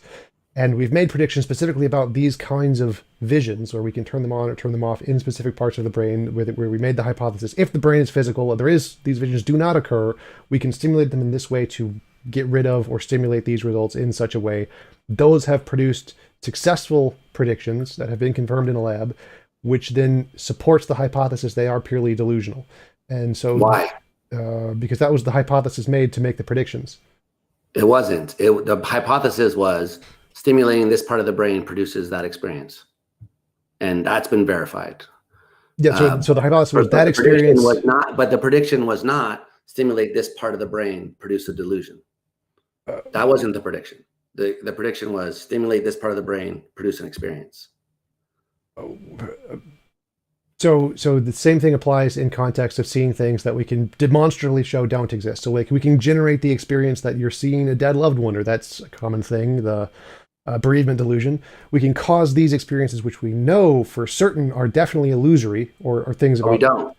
And we've made predictions specifically about these kinds of visions, where we can turn them on or turn them off in specific parts of the brain, where we made the hypothesis. If the brain is physical, these visions do not occur, we can stimulate them in this way to get rid of or stimulate these results in such a way. Those have produced successful predictions that have been confirmed in a lab, which then supports the hypothesis they are purely delusional. And so why? Because that was the hypothesis made to make the predictions. It wasn't. The hypothesis was stimulating this part of the brain produces that experience, and that's been verified. Yeah. So the hypothesis was that experience was not, but the prediction was not stimulate this part of the brain, produce a delusion. That wasn't the prediction. The prediction was stimulate this part of the brain, produce an experience. So the same thing applies in context of seeing things that we can demonstrably show don't exist. So like we can generate the experience that you're seeing a dead loved one, or that's a common thing, the bereavement delusion. We can cause these experiences, which we know for certain are definitely illusory, or things about. We don't.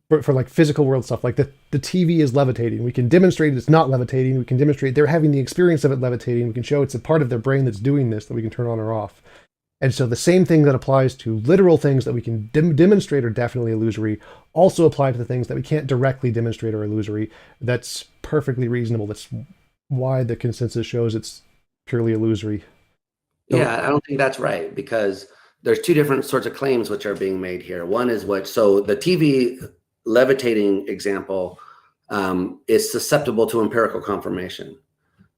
for like physical world stuff, like the TV is levitating. We can demonstrate it's not levitating. We can demonstrate they're having the experience of it levitating. We can show it's a part of their brain that's doing this that we can turn on or off. And so the same thing that applies to literal things that we can demonstrate are definitely illusory also apply to the things that we can't directly demonstrate are illusory. That's perfectly reasonable. That's why the consensus shows it's purely illusory. So, Yeah, I don't think that's right because there's two different sorts of claims which are being made here. One is so the TV levitating example is susceptible to empirical confirmation.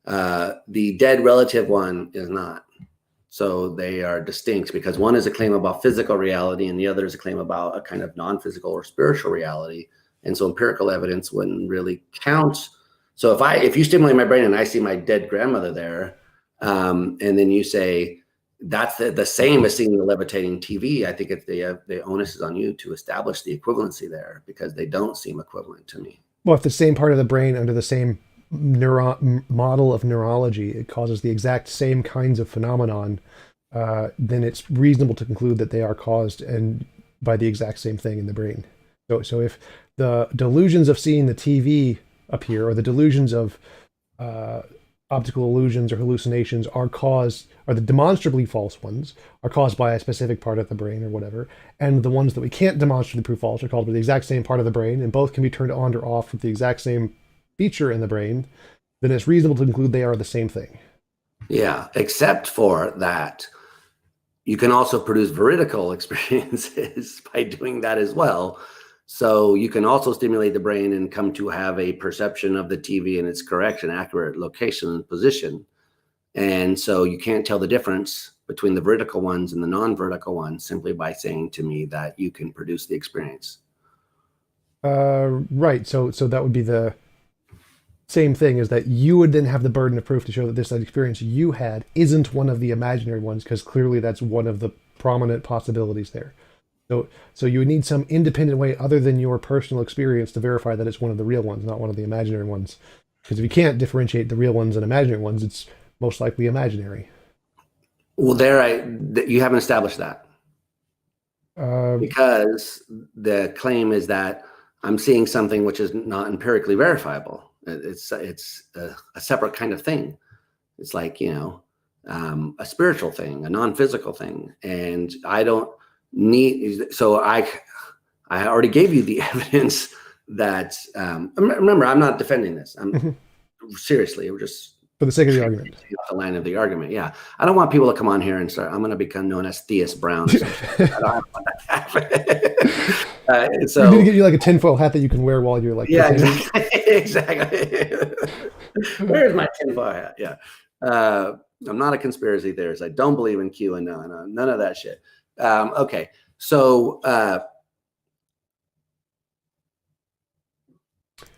The dead relative one is not. So they are distinct because one is a claim about physical reality and the other is a claim about a kind of non-physical or spiritual reality. And so empirical evidence wouldn't really count. So if you stimulate my brain and I see my dead grandmother there, and then you say that's the same as seeing the levitating TV, I think the onus is on you to establish the equivalency there because they don't seem equivalent to me. well, if the same part of the brain under the same model of neurology, it causes the exact same kinds of phenomenon, then it's reasonable to conclude that they are caused and by the exact same thing in the brain. So if the delusions of seeing the TV appear, or the delusions of optical illusions or hallucinations are caused, or the demonstrably false ones are caused by a specific part of the brain or whatever, and the ones that we can't demonstrably prove false are caused by the exact same part of the brain, and both can be turned on or off with the exact same feature in the brain, then it's reasonable to conclude they are the same thing. Yeah, except for that you can also produce veridical experiences by doing that as well. So you can also stimulate the brain and come to have a perception of the TV in its correct and accurate location and position. And so you can't tell the difference between the veridical ones and the non-veridical ones simply by saying to me that you can produce the experience. Right. So that would be the same thing, is that you would then have the burden of proof to show that this experience you had isn't one of the imaginary ones, because clearly that's one of the prominent possibilities there. So you would need some independent way other than your personal experience to verify that it's one of the real ones, not one of the imaginary ones. Because if you can't differentiate the real ones and imaginary ones, it's most likely imaginary. Well, you haven't established that. Because the claim is that I'm seeing something which is not empirically verifiable. It's a separate kind of thing. It's like, a spiritual thing, a non-physical thing. And I don't need, so I already gave you the evidence that, remember, I'm not defending this. I'm seriously, we're just for the sake of the argument. The line of the argument. Yeah. I don't want people to come on here and start, I'm going to become known as Theist Brown. I don't want that to happen. So we're going to give you like a tinfoil hat that you can wear while you're like, yeah, exactly. Where's my tinfoil hat? Yeah. I'm not a conspiracy theorist. I don't believe in QAnon, none of that shit. Okay. So,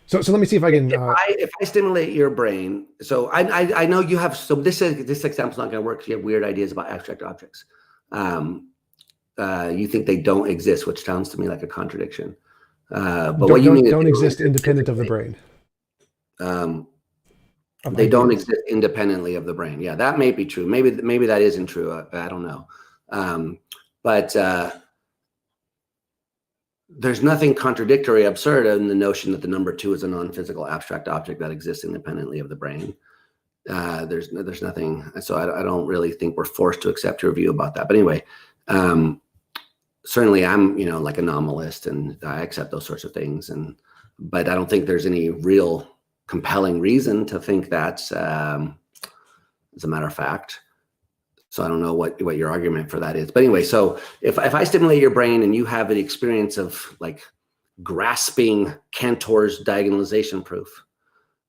So let me see if I can. If I stimulate your brain, so I know you have. So this example's not going to work because you have weird ideas about abstract objects. You think they don't exist, which sounds to me like a contradiction. But what you mean don't exist independent of the brain. They don't exist independently of the brain. Yeah, that may be true. Maybe that isn't true. I don't know. But there's nothing contradictory, absurd in the notion that the number 2 is a non-physical abstract object that exists independently of the brain. There's nothing. So I don't really think we're forced to accept your view about that. But anyway, certainly I'm, like a nominalist, and I accept those sorts of things. But I don't think there's any real compelling reason to think that, as a matter of fact. So I don't know what your argument for that is. But anyway, so if I stimulate your brain and you have the experience of like grasping Cantor's diagonalization proof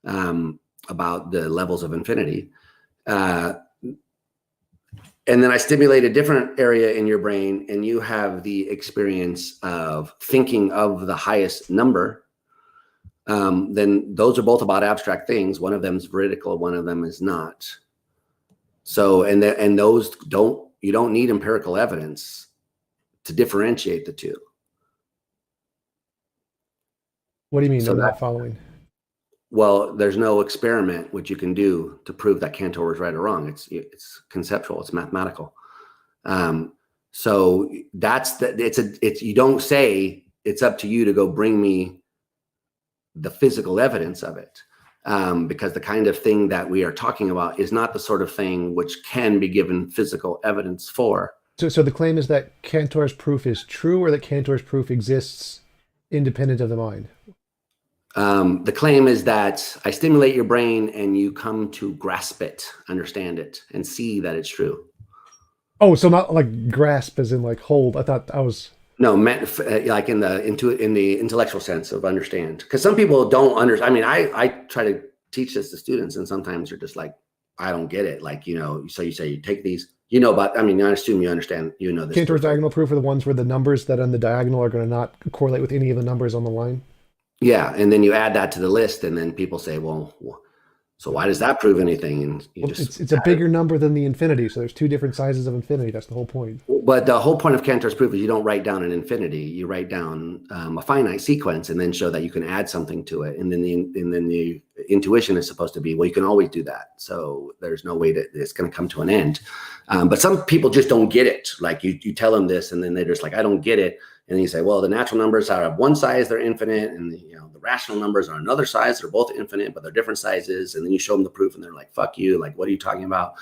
about the levels of infinity, and then I stimulate a different area in your brain and you have the experience of thinking of the highest number, then those are both about abstract things. One of them is veridical, one of them is not. So, and those you don't need empirical evidence to differentiate the two. What do you mean? So I'm not following. Well, there's no experiment which you can do to prove that Cantor was right or wrong. It's conceptual. It's mathematical. So that's you don't say it's up to you to go bring me the physical evidence of it. Because the kind of thing that we are talking about is not the sort of thing which can be given physical evidence for. So the claim is that Cantor's proof is true, or that Cantor's proof exists independent of the mind? The claim is that I stimulate your brain and you come to grasp it, understand it, and see that it's true. Oh, so not like grasp as in like hold. I thought I was. No, like in the intellectual sense of understand. Because some people don't understand. I mean, I try to teach this to students, and sometimes you're just like, I don't get it. Like, so you say you take these, but I mean, I assume you understand, this. Cantor's diagonal proof are the ones where the numbers that on the diagonal are going to not correlate with any of the numbers on the line. Yeah, and then you add that to the list, and then people say, well, so why does that prove anything? And it's a bigger number than the infinity, so there's two different sizes of infinity. That's the whole point. But the whole point of Cantor's proof is you don't write down an infinity. You write down a finite sequence, and then show that you can add something to it. And then the intuition is supposed to be, well, you can always do that. So there's no way that it's going to come to an end. But some people just don't get it. Like you tell them this, and then they're just like, I don't get it. And then you say, well, the natural numbers are of one size, they're infinite, and the rational numbers are another size, they're both infinite, but they're different sizes. And then you show them the proof, and they're like, fuck you, like, what are you talking about?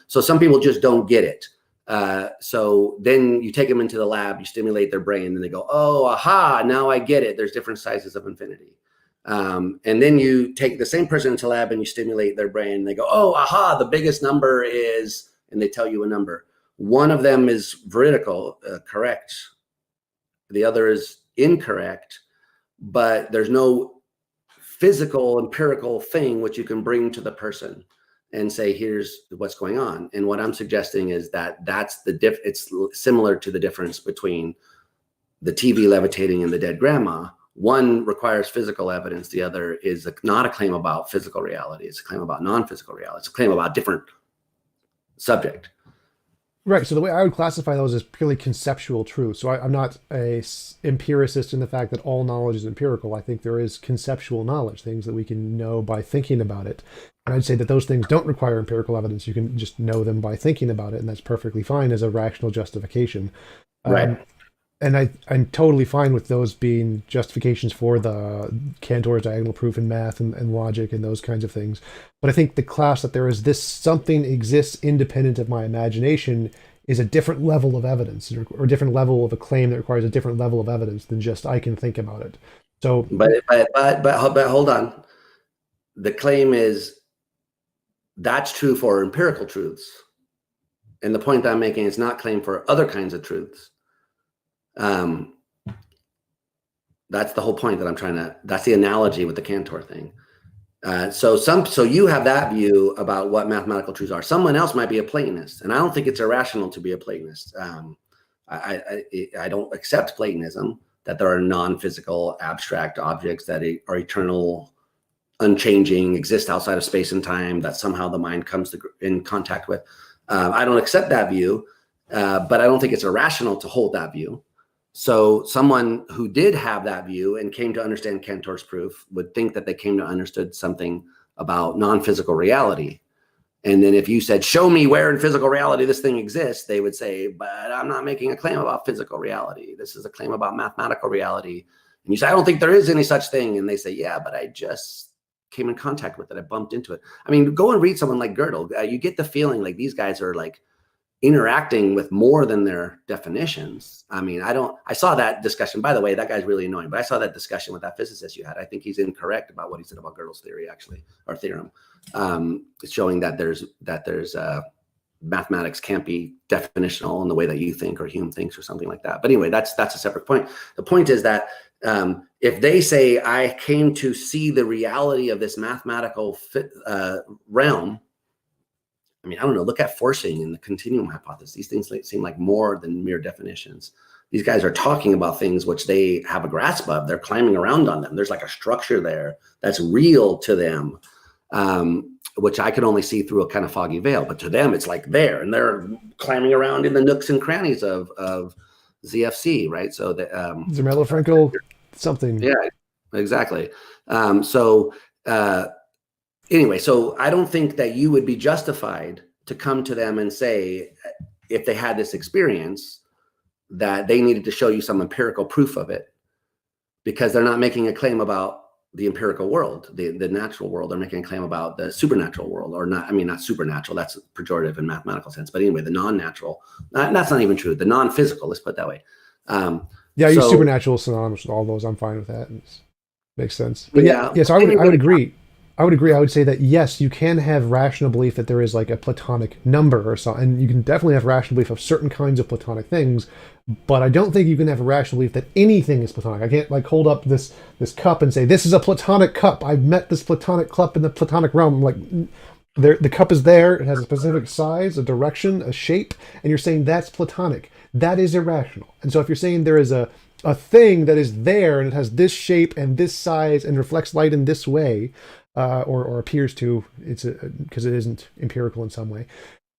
So some people just don't get it. So then you take them into the lab, you stimulate their brain, and they go, oh, aha, now I get it. There's different sizes of infinity. And then you take the same person into the lab and you stimulate their brain, and they go, oh, aha, the biggest number is, and they tell you a number. One of them is veridical, correct. The other is incorrect, but there's no physical, empirical thing which you can bring to the person and say, here's what's going on. And what I'm suggesting is that it's similar to the difference between the TV levitating and the dead grandma. One requires physical evidence. The other is not a claim about physical reality. It's a claim about non-physical reality. It's a claim about different subject. Right. So the way I would classify those is purely conceptual truth. So I'm not a empiricist in the fact that all knowledge is empirical. I think there is conceptual knowledge, things that we can know by thinking about it. And I'd say that those things don't require empirical evidence. You can just know them by thinking about it, and that's perfectly fine as a rational justification. Right. And I'm totally fine with those being justifications for the Cantor's diagonal proof in math and logic and those kinds of things. But I think the class that there is this something exists independent of my imagination is a different level of evidence, or a different level of a claim that requires a different level of evidence than just I can think about it. So, but hold on. The claim is that's true for empirical truths, and the point that I'm making is not claim for other kinds of truths. That's the whole point that I'm trying to, that's the analogy with the Cantor thing. So you have that view about what mathematical truths are. Someone else might be a Platonist, and I don't think it's irrational to be a Platonist. I don't accept Platonism, that there are non-physical abstract objects that are eternal, unchanging, exist outside of space and time, that somehow the mind comes in contact with. I don't accept that view, but I don't think it's irrational to hold that view. So someone who did have that view and came to understand Cantor's proof would think that they came to understood something about non-physical reality. And then if you said, show me where in physical reality this thing exists, they would say, but I'm not making a claim about physical reality. This is a claim about mathematical reality. And you say, I don't think there is any such thing. And they say, yeah, but I just came in contact with it. I bumped into it. I mean, go and read someone like Gödel. You get the feeling like these guys are like interacting with more than their definitions. I mean, I saw that discussion, by the way, that guy's really annoying, but I saw that discussion with that physicist you had. I think he's incorrect about what he said about Gödel's theory, actually, or theorem. It's showing that there's mathematics can't be definitional in the way that you think or Hume thinks or something like that. But anyway, that's a separate point. The point is that if they say, I came to see the reality of this mathematical realm, I mean, I don't know, look at forcing and the continuum hypothesis. These things seem like more than mere definitions. These guys are talking about things which they have a grasp of. They're climbing around on them. There's like a structure there that's real to them, which I could only see through a kind of foggy veil. But to them, it's like there, and they're climbing around in the nooks and crannies of ZFC, right? So the Zermelo Frankel, something. Yeah, exactly. Anyway, so I don't think that you would be justified to come to them and say, if they had this experience, that they needed to show you some empirical proof of it, because they're not making a claim about the empirical world, the natural world. They're making a claim about the supernatural world, or not. I mean, not supernatural. That's pejorative in mathematical sense. But anyway, the non-natural. That's not even true. The non-physical. Let's put it that way. Yeah, I use supernatural synonymous with all those. I'm fine with that. Makes sense. But yeah, yes, I would agree. I would agree. I would say that yes, you can have rational belief that there is like a platonic number or something, and you can definitely have rational belief of certain kinds of platonic things. But I don't think you can have a rational belief that anything is platonic. I can't like hold up this cup and say this is a platonic cup. I've met this platonic cup in the platonic realm. Like the cup is there. It has a specific size, a direction, a shape, and you're saying that's platonic. That is irrational. And so if you're saying there is a thing that is there and it has this shape and this size and reflects light in this way, or appears to, it's because it isn't empirical in some way,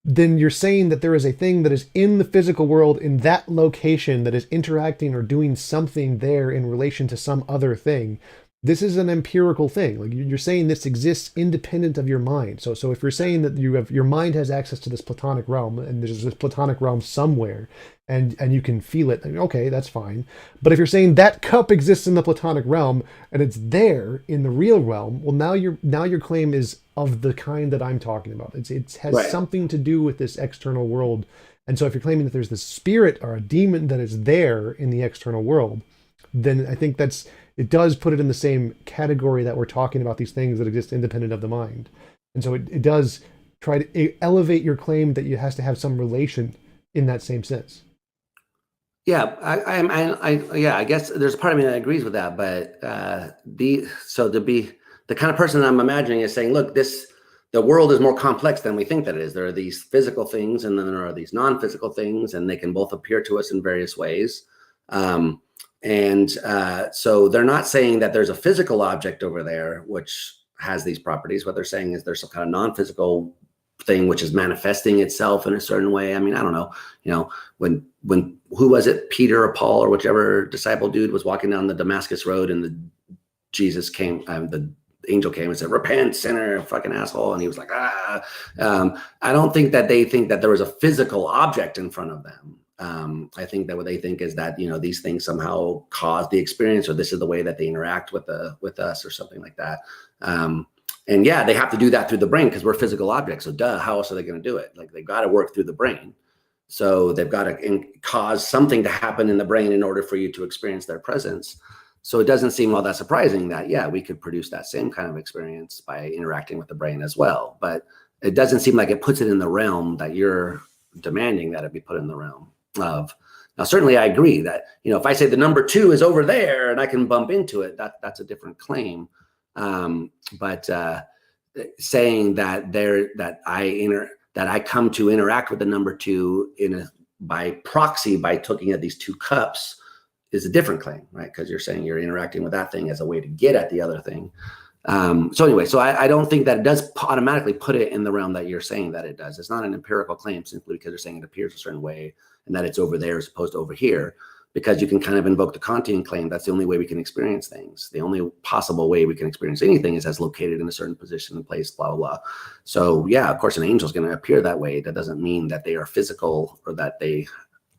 then you're saying that there is a thing that is in the physical world in that location that is interacting or doing something there in relation to some other thing. This is an empirical thing. Like you're saying this exists independent of your mind. So if you're saying that your mind has access to this platonic realm and there's this platonic realm somewhere and you can feel it, okay, that's fine. But if you're saying that cup exists in the platonic realm and it's there in the real realm, well, now your claim is of the kind that I'm talking about. It has right. something to do with this external world. And so if you're claiming that there's this spirit or a demon that is there in the external world, then I think it does put it in the same category that we're talking about these things that exist independent of the mind. And so it does try to elevate your claim that it has to have some relation in that same sense. Yeah, I guess there's a part of me that agrees with that, but to be the kind of person I'm imagining is saying, look, the world is more complex than we think that it is. There are these physical things, and then there are these non-physical things, and they can both appear to us in various ways. So they're not saying that there's a physical object over there which has these properties. What they're saying is there's some kind of non-physical thing which is manifesting itself in a certain way. I mean, I don't know. When who was it, Peter or Paul or whichever disciple dude was walking down the Damascus road, and the angel came and said, "Repent, sinner, fucking asshole," and he was like, "Ah." I don't think that they think that there was a physical object in front of them. I think that what they think is that, these things somehow cause the experience, or this is the way that they interact with us or something like that. And yeah, they have to do that through the brain because we're physical objects. So how else are they going to do it? Like they've got to work through the brain. So they've got to cause something to happen in the brain in order for you to experience their presence. So it doesn't seem all that surprising that, yeah, we could produce that same kind of experience by interacting with the brain as well. But it doesn't seem like it puts it in the realm that you're demanding that it be put in the realm of. Now, certainly I agree that, if I say the number 2 is over there and I can bump into it, that's a different claim. But saying that I come to interact with the number 2 by proxy by looking at these 2 cups is a different claim, right? Because you're saying you're interacting with that thing as a way to get at the other thing. So I don't think that it does automatically put it in the realm that you're saying that it does. It's not an empirical claim simply because you're saying it appears a certain way and that it's over there as opposed to over here, because you can kind of invoke the Kantian claim. That's the only way we can experience things. The only possible way we can experience anything is as located in a certain position and place, blah, blah, blah. So yeah, of course, an angel is going to appear that way. That doesn't mean that they are physical or that they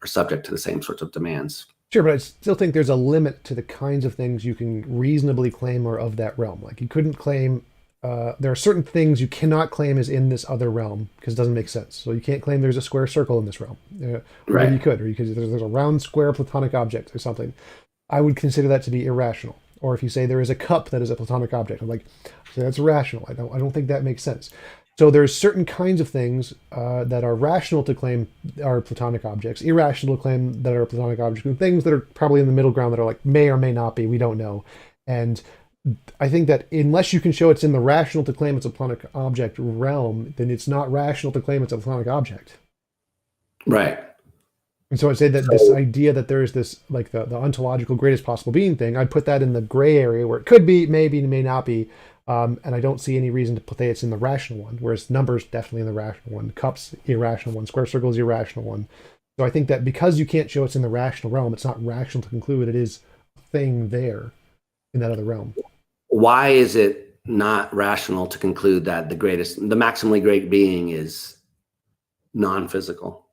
are subject to the same sorts of demands. Sure, but I still think there's a limit to the kinds of things you can reasonably claim are of that realm. Like you couldn't claim, there are certain things you cannot claim is in this other realm because it doesn't make sense. So you can't claim there's a square circle in this realm. Right. You could, or you could, there's a round square platonic object or something. I would consider that to be irrational. Or if you say there is a cup that is a platonic object, I'm like, so that's irrational. I don't think that makes sense. So there's certain kinds of things that are rational to claim are platonic objects, irrational to claim that are platonic objects, and things that are probably in the middle ground that are like may or may not be, we don't know. And I think that unless you can show it's in the rational to claim it's a platonic object realm, then it's not rational to claim it's a platonic object. Right. And so I'd say that this idea that there is this, like the ontological greatest possible being thing, I'd put that in the gray area where it could be, maybe, may not be. And I don't see any reason to say it's in the rational one, whereas numbers definitely in the rational one, cups irrational one, square circles irrational one. So I think that because you can't show it's in the rational realm, it's not rational to conclude it is a thing there in that other realm. Why is it not rational to conclude that the maximally great being is non-physical?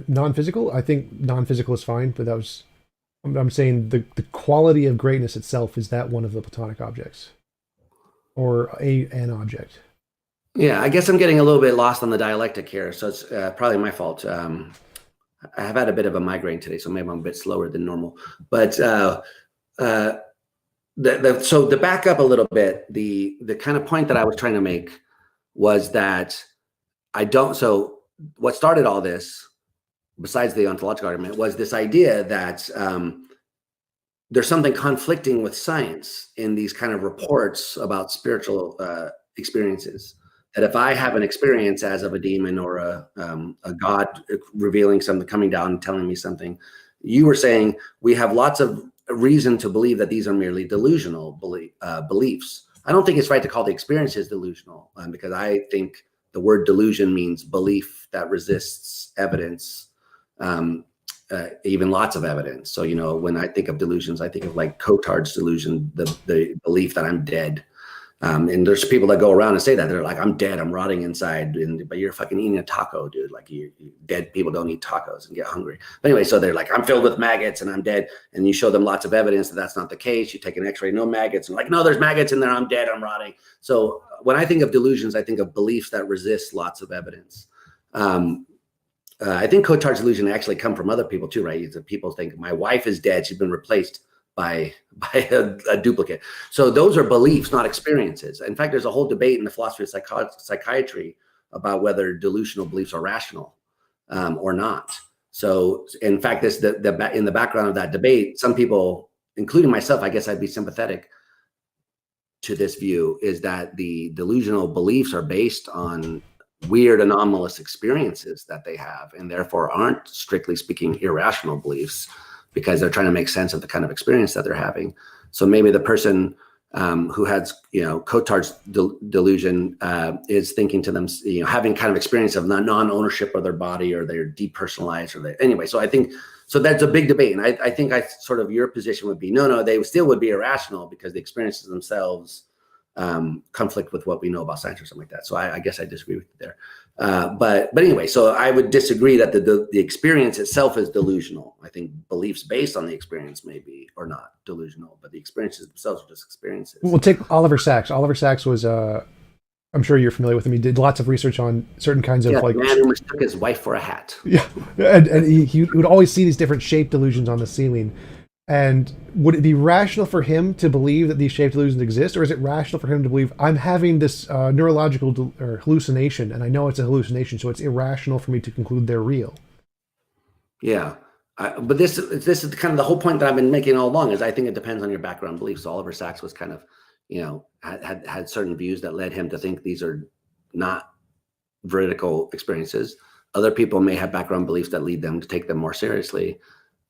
Non-physical. I think non-physical is fine, but I'm saying the quality of greatness itself, is that one of the Platonic objects or an object? Yeah, I guess I'm getting a little bit lost on the dialectic here, so it's probably my fault. I have had a bit of a migraine today, so maybe I'm a bit slower than normal. But uh, so to back up a little bit, the kind of point that I was trying to make was that I don't. So what started all this, besides the ontological argument, was this idea that there's something conflicting with science in these kind of reports about spiritual experiences. That if I have an experience as of a demon or a god revealing something, coming down and telling me something, you were saying we have lots of reason to believe that these are merely delusional beliefs. I don't think it's right to call the experiences delusional, because I think the word delusion means belief that resists evidence, even lots of evidence. So, when I think of delusions, I think of like Cotard's delusion, the belief that I'm dead. And there's people that go around and say that they're like, I'm dead, I'm rotting inside, but you're fucking eating a taco, dude. Like you dead people don't eat tacos and get hungry. But anyway, so they're like, I'm filled with maggots and I'm dead. And you show them lots of evidence that that's not the case. You take an x-ray, no maggots, and like, no, there's maggots in there. I'm dead, I'm rotting. So when I think of delusions, I think of beliefs that resist lots of evidence. I think Cotard's delusion actually come from other people too, right? People think my wife is dead. She's been replaced by a duplicate. So those are beliefs, not experiences. In fact, there's a whole debate in the philosophy of psychiatry about whether delusional beliefs are rational or not. So in fact, in the background of that debate, some people, including myself, I guess I'd be sympathetic to this view, is that the delusional beliefs are based on weird anomalous experiences that they have, and therefore aren't, strictly speaking, irrational beliefs, because they're trying to make sense of the kind of experience that they're having. So maybe the person who has, Cotard's delusion is thinking to them, having kind of experience of non-ownership of their body, or they're depersonalized, anyway. So I think, so that's a big debate. And I think sort of your position would be, no, they still would be irrational because the experiences themselves conflict with what we know about science or something like that. So I guess I disagree with you there. But anyway, so I would disagree that the experience itself is delusional. I think beliefs based on the experience may be or not delusional, but the experiences themselves are just experiences. We'll take Oliver Sacks. Oliver Sacks was, I'm sure you're familiar with him. He did lots of research on certain kinds of the man who mistook his wife for a hat. Yeah, and he would always see these different shape delusions on the ceiling. And would it be rational for him to believe that these shape delusions exist, or is it rational for him to believe I'm having this neurological or hallucination, and I know it's a hallucination, so it's irrational for me to conclude they're real? Yeah, but this is kind of the whole point that I've been making all along, is I think it depends on your background beliefs. So Oliver Sacks was kind of, had certain views that led him to think these are not veridical experiences. Other people may have background beliefs that lead them to take them more seriously.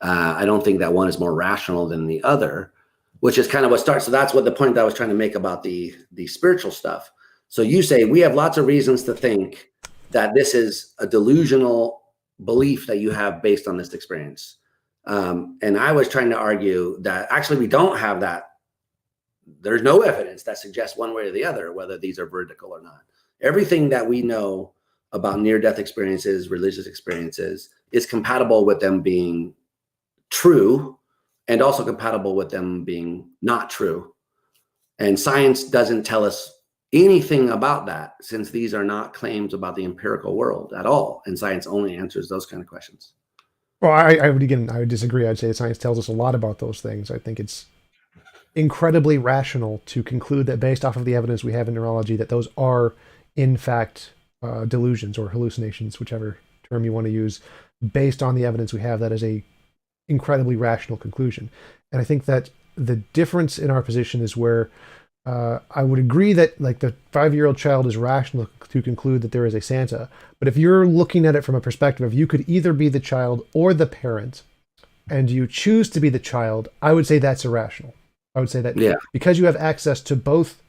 I don't think that one is more rational than the other, which is kind of what starts. So that's what the point that I was trying to make about the spiritual stuff. So you say we have lots of reasons to think that this is a delusional belief that you have based on this experience. And I was trying to argue that actually we don't have that. There's no evidence that suggests one way or the other whether these are veridical or not. Everything that we know about near-death experiences, religious experiences, is compatible with them being true, and also compatible with them being not true. And science doesn't tell us anything about that, since these are not claims about the empirical world at all. And science only answers those kind of questions. Well, I would disagree. I'd say science tells us a lot about those things. I think it's incredibly rational to conclude that based off of the evidence we have in neurology, that those are in fact delusions or hallucinations, whichever term you want to use. Based on the evidence we have, that is a incredibly rational conclusion. And I think that the difference in our position is where I would agree that like the 5-year-old child is rational to conclude that there is a Santa. But if you're looking at it from a perspective of you could either be the child or the parent, and you choose to be the child, I would say that's irrational. I would say that because you have access to both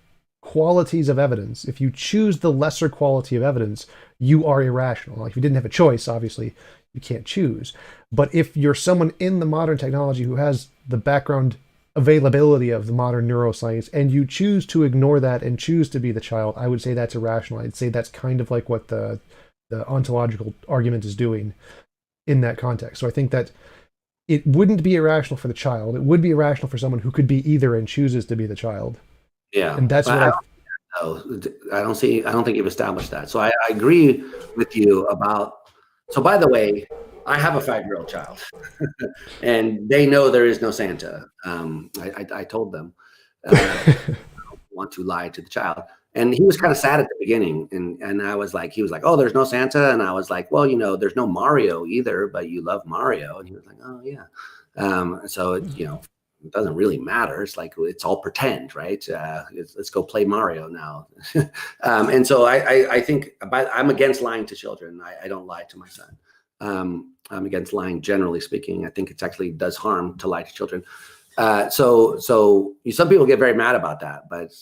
qualities of evidence, if you choose the lesser quality of evidence, you are irrational. Like if you didn't have a choice, obviously you can't choose. But if you're someone in the modern technology who has the background availability of the modern neuroscience, and you choose to ignore that and choose to be the child, I would say that's irrational. I'd say that's kind of like what the the ontological argument is doing in that context. So I think that it wouldn't be irrational for the child. It would be irrational for someone who could be either and chooses to be the child. Yeah, And that's but what I I don't think you've established that. So I agree with you about. So by the way, I have a 5-year-old child, and they know there is no Santa. I told them. Want to lie to the child, and he was kind of sad at the beginning, and I was like, he was like, oh, there's no Santa, and I was like, well, there's no Mario either, but you love Mario, and he was like, oh yeah. So it doesn't really matter. It's like, it's all pretend, right? Let's go play Mario now. And so I think I'm against lying to children. I don't lie to my son. I'm against lying, generally speaking. I think it actually does harm to lie to children. So some people get very mad about that, but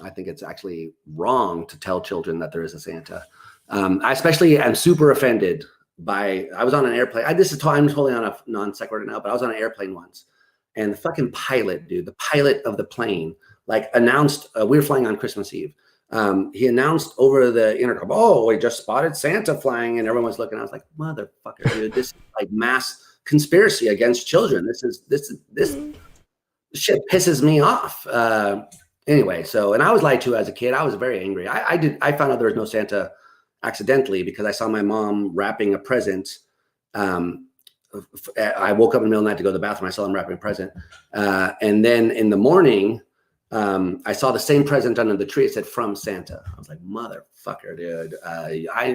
I think it's actually wrong to tell children that there is a Santa. I especially am super offended by, I was on an airplane. I'm totally on a non sequitur now, but I was on an airplane once, and the fucking pilot, dude, the pilot of the plane, like announced, we were flying on Christmas Eve. He announced over the intercom, oh, we just spotted Santa flying, and everyone was looking. I was like, motherfucker, dude, this is like mass conspiracy against children. This shit pisses me off. Anyway, and I was lied to as a kid. I was very angry. I found out there was no Santa accidentally because I saw my mom wrapping a present. I woke up in the middle of the night to go to the bathroom. I saw them wrapping a present. And then in the morning, I saw the same present under the tree. It said "From Santa." I was like, "Motherfucker, dude!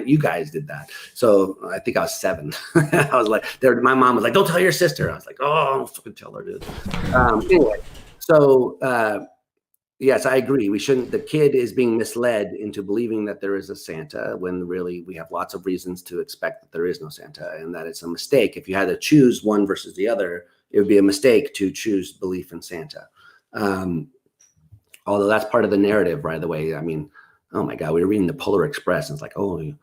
You guys did that." So I think I was 7. I was like, my mom was like, "Don't tell your sister." I was like, "Oh, I'll fucking tell her, dude." Anyway, so yes, I agree. We shouldn't. The kid is being misled into believing that there is a Santa when really we have lots of reasons to expect that there is no Santa, and that it's a mistake. If you had to choose one versus the other, it would be a mistake to choose belief in Santa. Although that's part of the narrative, by the way. I mean, oh my God, we were reading the Polar Express, and it's like, oh, you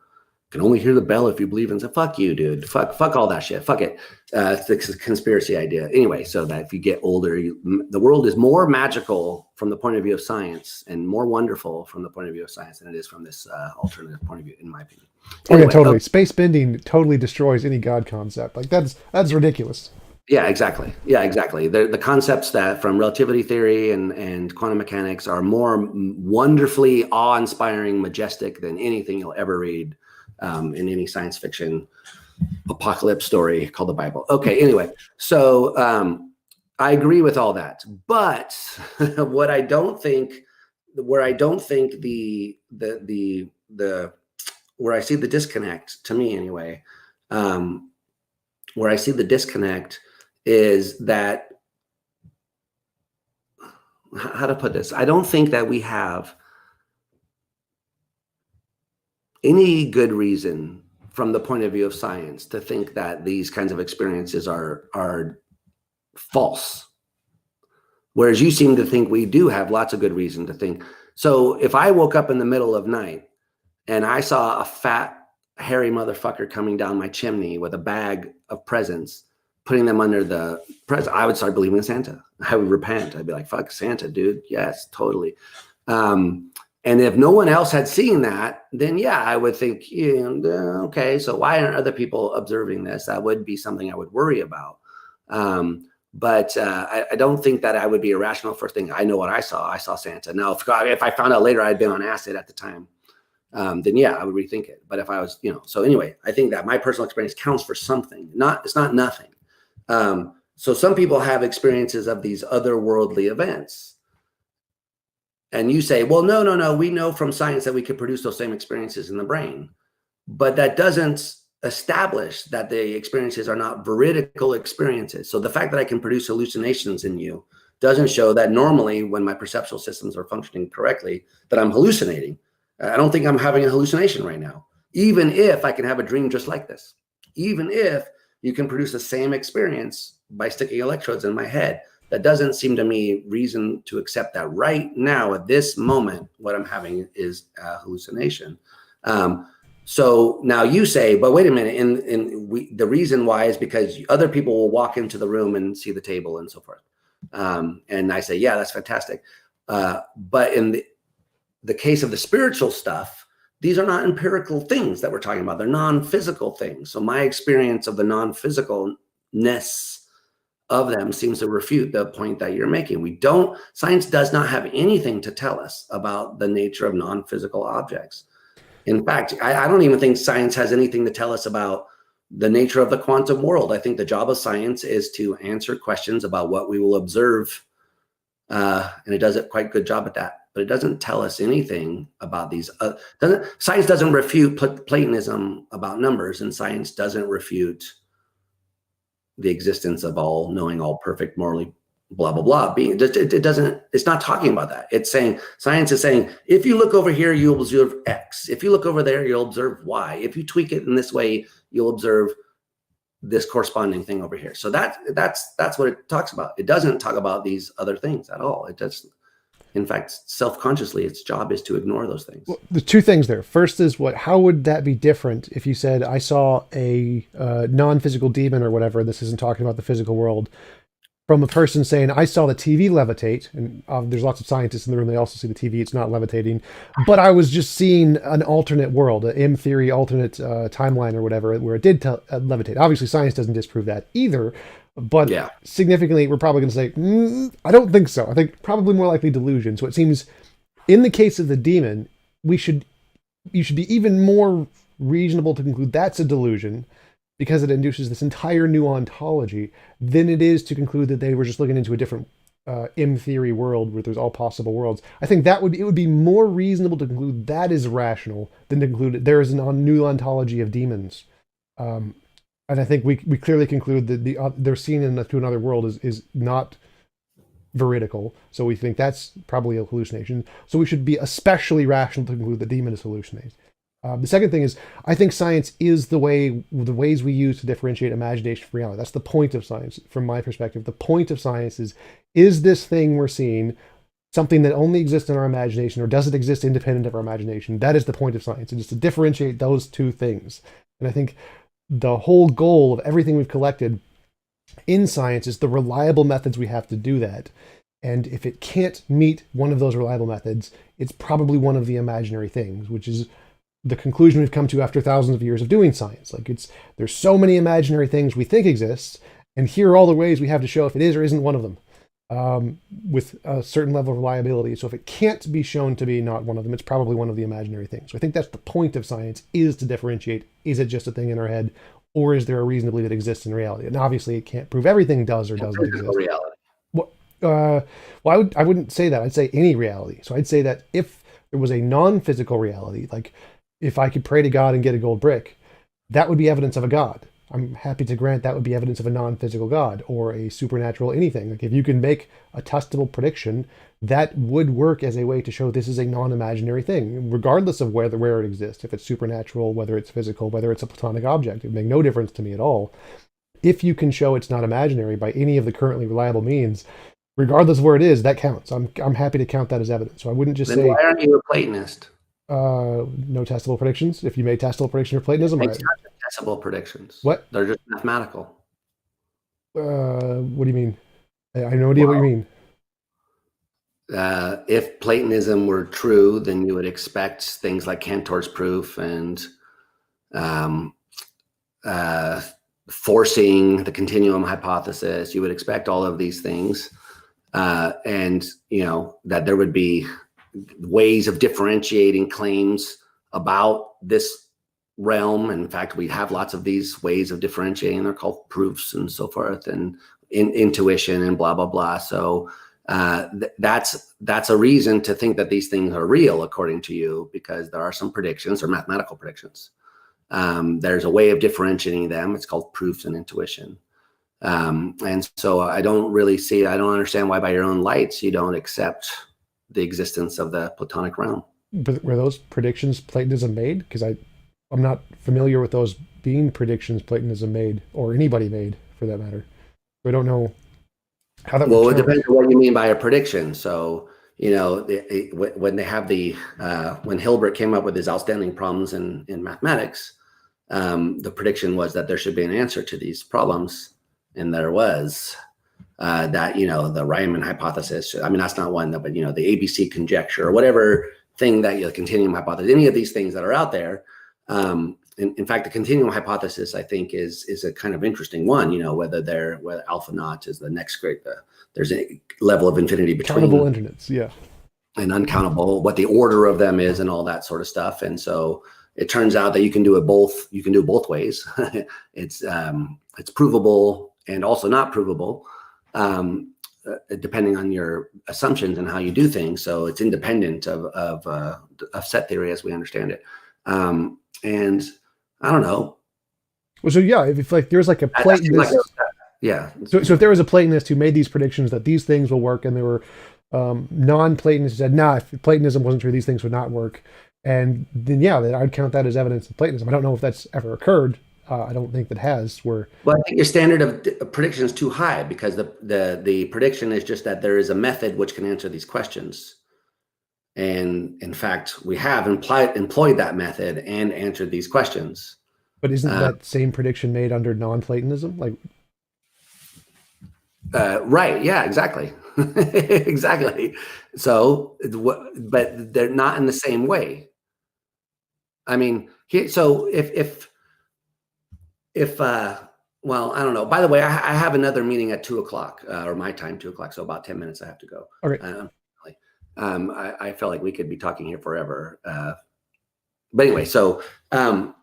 can only hear the bell if you believe in. So fuck you, dude. Fuck all that shit. Fuck it. It's a conspiracy idea. Anyway, so that if you get older, the world is more magical from the point of view of science and more wonderful from the point of view of science than it is from this alternative point of view, in my opinion. Anyway, yeah, totally. Space bending totally destroys any God concept. Like that's ridiculous. Yeah, exactly. Yeah, exactly. The concepts that from relativity theory and quantum mechanics are more wonderfully awe-inspiring, majestic than anything you'll ever read in any science fiction apocalypse story called the Bible. Okay, anyway, so I agree with all that, but where I don't think where I see the disconnect, to me anyway, where I see the disconnect is that, how to put this? I don't think that we have any good reason from the point of view of science to think that these kinds of experiences are false. Whereas you seem to think we do have lots of good reason to think. So if I woke up in the middle of night and I saw a fat, hairy motherfucker coming down my chimney with a bag of presents, putting them under the present, I would start believing in Santa. I would repent. I'd be like, fuck Santa, dude. Yes, totally. And if no one else had seen that, then yeah, I would think, okay, so why aren't other people observing this? That would be something I would worry about. But I don't think that I would be irrational for thinking, I know what I saw. I saw Santa. Now, if I found out later I'd been on acid at the time, then yeah, I would rethink it. But if I was, so anyway, I think that my personal experience counts for something. It's not nothing. So some people have experiences of these otherworldly events. And you say, well, no, we know from science that we could produce those same experiences in the brain. But that doesn't establish that the experiences are not veridical experiences. So the fact that I can produce hallucinations in you doesn't show that normally when my perceptual systems are functioning correctly, that I'm hallucinating. I don't think I'm having a hallucination right now, even if I can have a dream just like this, even if you can produce the same experience by sticking electrodes in my head. That doesn't seem to me reason to accept that right now at this moment, what I'm having is a hallucination. So now you say, but wait a minute, the reason why is because other people will walk into the room and see the table and so forth. And I say, yeah, that's fantastic. But in the case of the spiritual stuff, these are not empirical things that we're talking about. They're non-physical things. So my experience of the non-physicalness of them seems to refute the point that you're making. Science does not have anything to tell us about the nature of non-physical objects. In fact, I don't even think science has anything to tell us about the nature of the quantum world. I think the job of science is to answer questions about what we will observe. And it does a quite good job at that. But it doesn't tell us anything about these. Science doesn't refute Platonism about numbers, and science doesn't refute the existence of all knowing, all perfect, morally, blah, blah, blah. It's not talking about that. It's saying, science is saying, if you look over here, you'll observe X. If you look over there, you'll observe Y. If you tweak it in this way, you'll observe this corresponding thing over here. So that's what it talks about. It doesn't talk about these other things at all. It does. In fact, self-consciously, its job is to ignore those things. Well, the two things there. First is how would that be different if you said, I saw a non-physical demon or whatever, this isn't talking about the physical world, from a person saying, I saw the TV levitate, and there's lots of scientists in the room, they also see the TV, it's not levitating, but I was just seeing an alternate world, an M theory alternate timeline or whatever, where it did levitate. Obviously, science doesn't disprove that either, but significantly, we're probably going to say, I don't think so. I think probably more likely delusion. So it seems, in the case of the demon, you should be even more reasonable to conclude that's a delusion, because it induces this entire new ontology, than it is to conclude that they were just looking into a different M theory world where there's all possible worlds. I think it would be more reasonable to conclude that is rational than to conclude that there is a new ontology of demons. And I think we clearly conclude that they're seen into another world is not veridical. So we think that's probably a hallucination. So we should be especially rational to conclude the demon is hallucinating. The second thing is, I think science is the ways we use to differentiate imagination from reality. That's the point of science, from my perspective. The point of science is this thing we're seeing something that only exists in our imagination, or does it exist independent of our imagination? That is the point of science. It is to differentiate those two things. And I think the whole goal of everything we've collected in science is the reliable methods we have to do that. And if it can't meet one of those reliable methods, it's probably one of the imaginary things, which is the conclusion we've come to after thousands of years of doing science. There's so many imaginary things we think exist, and here are all the ways we have to show if it is or isn't one of them, with a certain level of reliability. So if it can't be shown to be not one of them, it's probably one of the imaginary things. So I think that's the point of science, is to differentiate, is it just a thing in our head, or is there a reason to believe it exists in reality? And obviously it can't prove everything does or doesn't exist. Reality. Well, I wouldn't say that. I'd say any reality. So I'd say that if there was a non-physical reality, like if I could pray to God and get a gold brick, that would be evidence of a God. I'm happy to grant that would be evidence of a non-physical God or a supernatural anything. Like if you can make a testable prediction, that would work as a way to show this is a non-imaginary thing, regardless of where it exists. If it's supernatural, whether it's physical, whether it's a platonic object, it would make no difference to me at all. If you can show it's not imaginary by any of the currently reliable means, regardless of where it is, that counts. I'm happy to count that as evidence. So I wouldn't just say, why aren't you a Platonist? No testable predictions. If you made testable predictions for Platonism, It's not testable predictions. What? They're just mathematical. What do you mean? I have no idea what you mean. If Platonism were true, then you would expect things like Cantor's proof and forcing the continuum hypothesis. You would expect all of these things, and that there would be ways of differentiating claims about this realm. In fact, we have lots of these ways of differentiating. They're called proofs and so forth, and intuition and blah blah blah. So that's a reason to think that these things are real, according to you, because there are some predictions or mathematical predictions. There's a way of differentiating them. It's called proofs and intuition. And so I don't understand why by your own lights you don't accept the existence of the Platonic realm. But were those predictions Platonism made? Because I'm not familiar with those being predictions Platonism made, or anybody made for that matter. I don't know how that. Well, it depends on what you mean by a prediction. So when they have when Hilbert came up with his outstanding problems in mathematics, the prediction was that there should be an answer to these problems, and there was. That the Riemann hypothesis. I mean, that's not one, but the ABC conjecture or whatever thing that the continuum hypothesis, any of these things that are out there. In fact, the continuum hypothesis, I think, is a kind of interesting one. Whether alpha naught is the next great. There's a level of infinity between countable internets, yeah, and uncountable. What the order of them is, and all that sort of stuff. And so it turns out that you can do it both. You can do it both ways. It's provable and also not provable, depending on your assumptions and how you do things. So it's independent of set theory as we understand it. And I don't know. Well, so yeah, if like there's like a Platonist, yeah. So if there was a Platonist who made these predictions that these things will work, and there were non-Platonists who said, nah, if Platonism wasn't true, these things would not work, and then yeah, I'd count that as evidence of Platonism. I don't know if that's ever occurred. I don't think that has. Well, I think your standard of prediction is too high, because the prediction is just that there is a method which can answer these questions. And in fact, we have employed that method and answered these questions. But isn't that same prediction made under non-Platonism? Like, right? Yeah, exactly, exactly. So, but they're not in the same way. I mean, so if well, I don't know. By the way, I have another meeting at 2:00 or my time, 2:00. So about 10 minutes, I have to go. okay. I felt like we could be talking here forever. But anyway, so let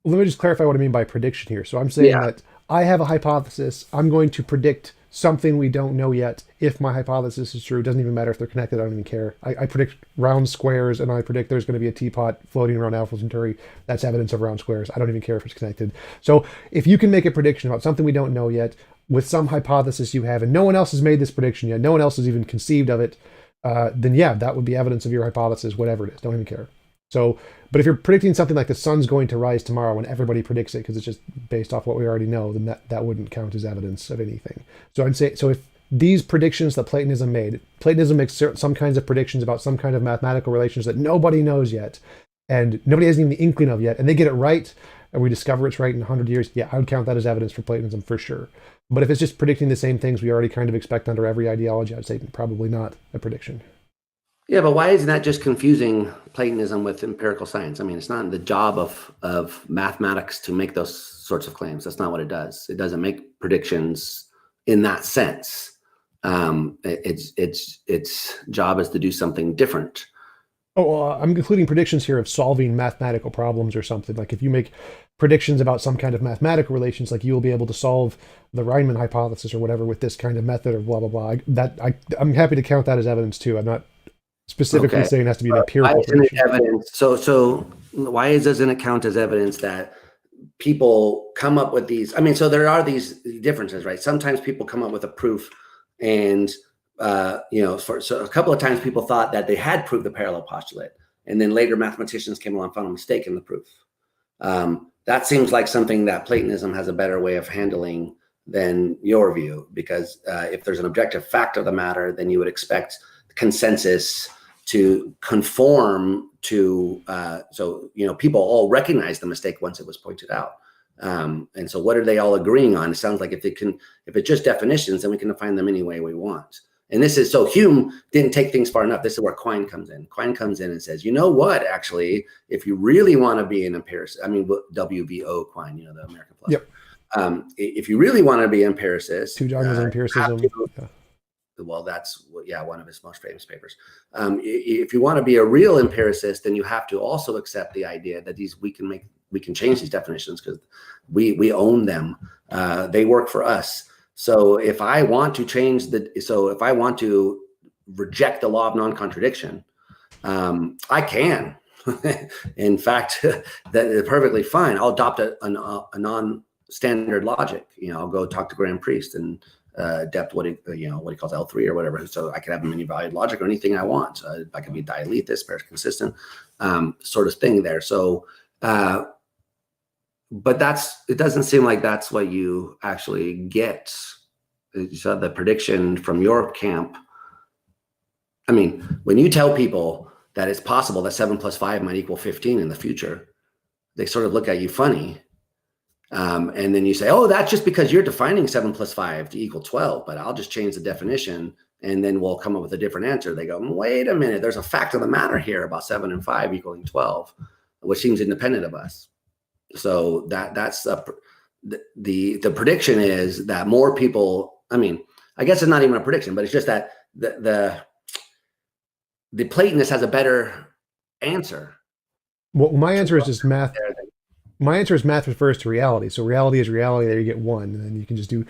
me just clarify what I mean by prediction here. So I'm saying that I have a hypothesis. I'm going to predict something we don't know yet. If my hypothesis is true, it doesn't even matter if they're connected. I don't even care. I predict round squares, and I predict there's going to be a teapot floating around Alpha Centauri. That's evidence of round squares. I don't even care if it's connected. So if you can make a prediction about something we don't know yet with some hypothesis you have, and no one else has made this prediction yet, no one else has even conceived of it, then yeah, that would be evidence of your hypothesis, whatever it is. Don't even care. So, but if you're predicting something like the sun's going to rise tomorrow when everybody predicts it because it's just based off what we already know, then that wouldn't count as evidence of anything. So I'd say, so if these predictions that Platonism made, Platonism makes some kinds of predictions about some kind of mathematical relations that nobody knows yet, and nobody has even the inkling of yet, and they get it right, and we discover it's right in 100 years, yeah, I would count that as evidence for Platonism for sure. But if it's just predicting the same things we already kind of expect under every ideology, I'd say probably not a prediction. Yeah, but why isn't that just confusing Platonism with empirical science? I mean, it's not the job of mathematics to make those sorts of claims. That's not what it does. It doesn't make predictions in that sense. Its job is to do something different. Oh, well, I'm including predictions here of solving mathematical problems or something. Like if you make predictions about some kind of mathematical relations, like you will be able to solve the Riemann hypothesis or whatever with this kind of method or blah, blah, blah. I'm happy to count that as evidence too. I'm not specifically saying it has to be an empirical prediction. Evidence? So why doesn't it count as evidence that people come up with these? I mean, so there are these differences, right? Sometimes people come up with a proof, and so a couple of times people thought that they had proved the parallel postulate, and then later mathematicians came along and found a mistake in the proof. That seems like something that Platonism has a better way of handling than your view, because if there's an objective fact of the matter, then you would expect consensus to conform to, people all recognize the mistake once it was pointed out. And so what are they all agreeing on? It sounds like if it's just definitions, then we can define them any way we want. And this is, so Hume didn't take things far enough. This is where Quine comes in. Quine comes in and says, you know what, actually, if you really want to be an empiricist, I mean, WVO Quine, the American philosopher. Yep. If you really want to be an empiricist. TJump empiricism. Well, that's one of his most famous papers. If you want to be a real empiricist, then you have to also accept the idea that we can change these definitions because we own them. They work for us. So if I want to reject the law of non-contradiction, I can. In fact, that is perfectly fine. I'll adopt a non-standard logic. I'll go talk to Grand Priest and adopt what he calls L3 or whatever. So I can have a many valued logic or anything I want. I can be dialethic, pairs consistent, sort of thing there. So, but it doesn't seem like that's what you actually get. So the prediction from your camp. I mean, when you tell people that it's possible that 7 + 5 might equal 15 in the future, they sort of look at you funny. And then you say, oh, that's just because you're defining 7 plus 5 to equal 12, but I'll just change the definition and then we'll come up with a different answer. They go, wait a minute, there's a fact of the matter here about 7 and 5 equaling 12, which seems independent of us. So that's the prediction is that more people, I mean, I guess it's not even a prediction, but it's just that the Platonist has a better answer. Well, my answer is just math. My answer is math refers to reality. So reality is reality. There you get one, and then you can just do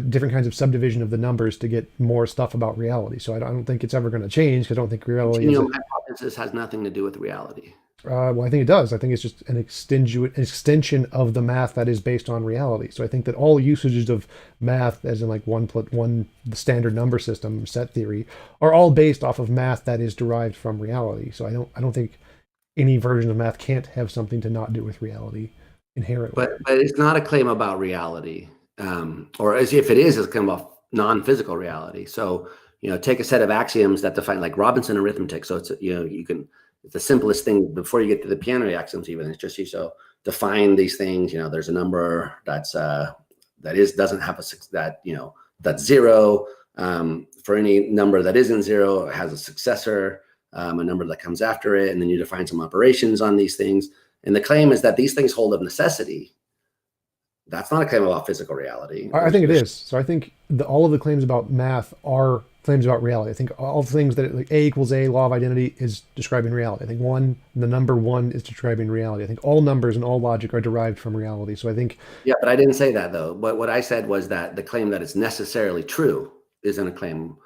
different kinds of subdivision of the numbers to get more stuff about reality. So I don't think it's ever going to change. I don't think reality. Continuum hypothesis has nothing to do with reality. Well, I think it does. I think it's just an extension of the math that is based on reality. So I think that all usages of math, as in like one plus one, the standard number system, set theory, are all based off of math that is derived from reality. So I don't think any version of math can't have something to not do with reality inherently. But it's not a claim about reality, or as if it is, it's a claim about non-physical reality. So take a set of axioms that define like Robinson arithmetic. So it's you can. It's the simplest thing before you get to the piano axioms. Even it's just so define these things. There's a number that's doesn't have that's zero. For any number that isn't zero, it has a successor, a number that comes after it, and then you define some operations on these things. And the claim is that these things hold of necessity. That's not a claim about physical reality. I think it is. So I think all of the claims about math are claims about reality. I think all things that like A equals A, law of identity, is describing reality. I think the number one is describing reality. I think all numbers and all logic are derived from reality. So I think. Yeah, but I didn't say that though. What I said was that the claim that it's necessarily true isn't a claim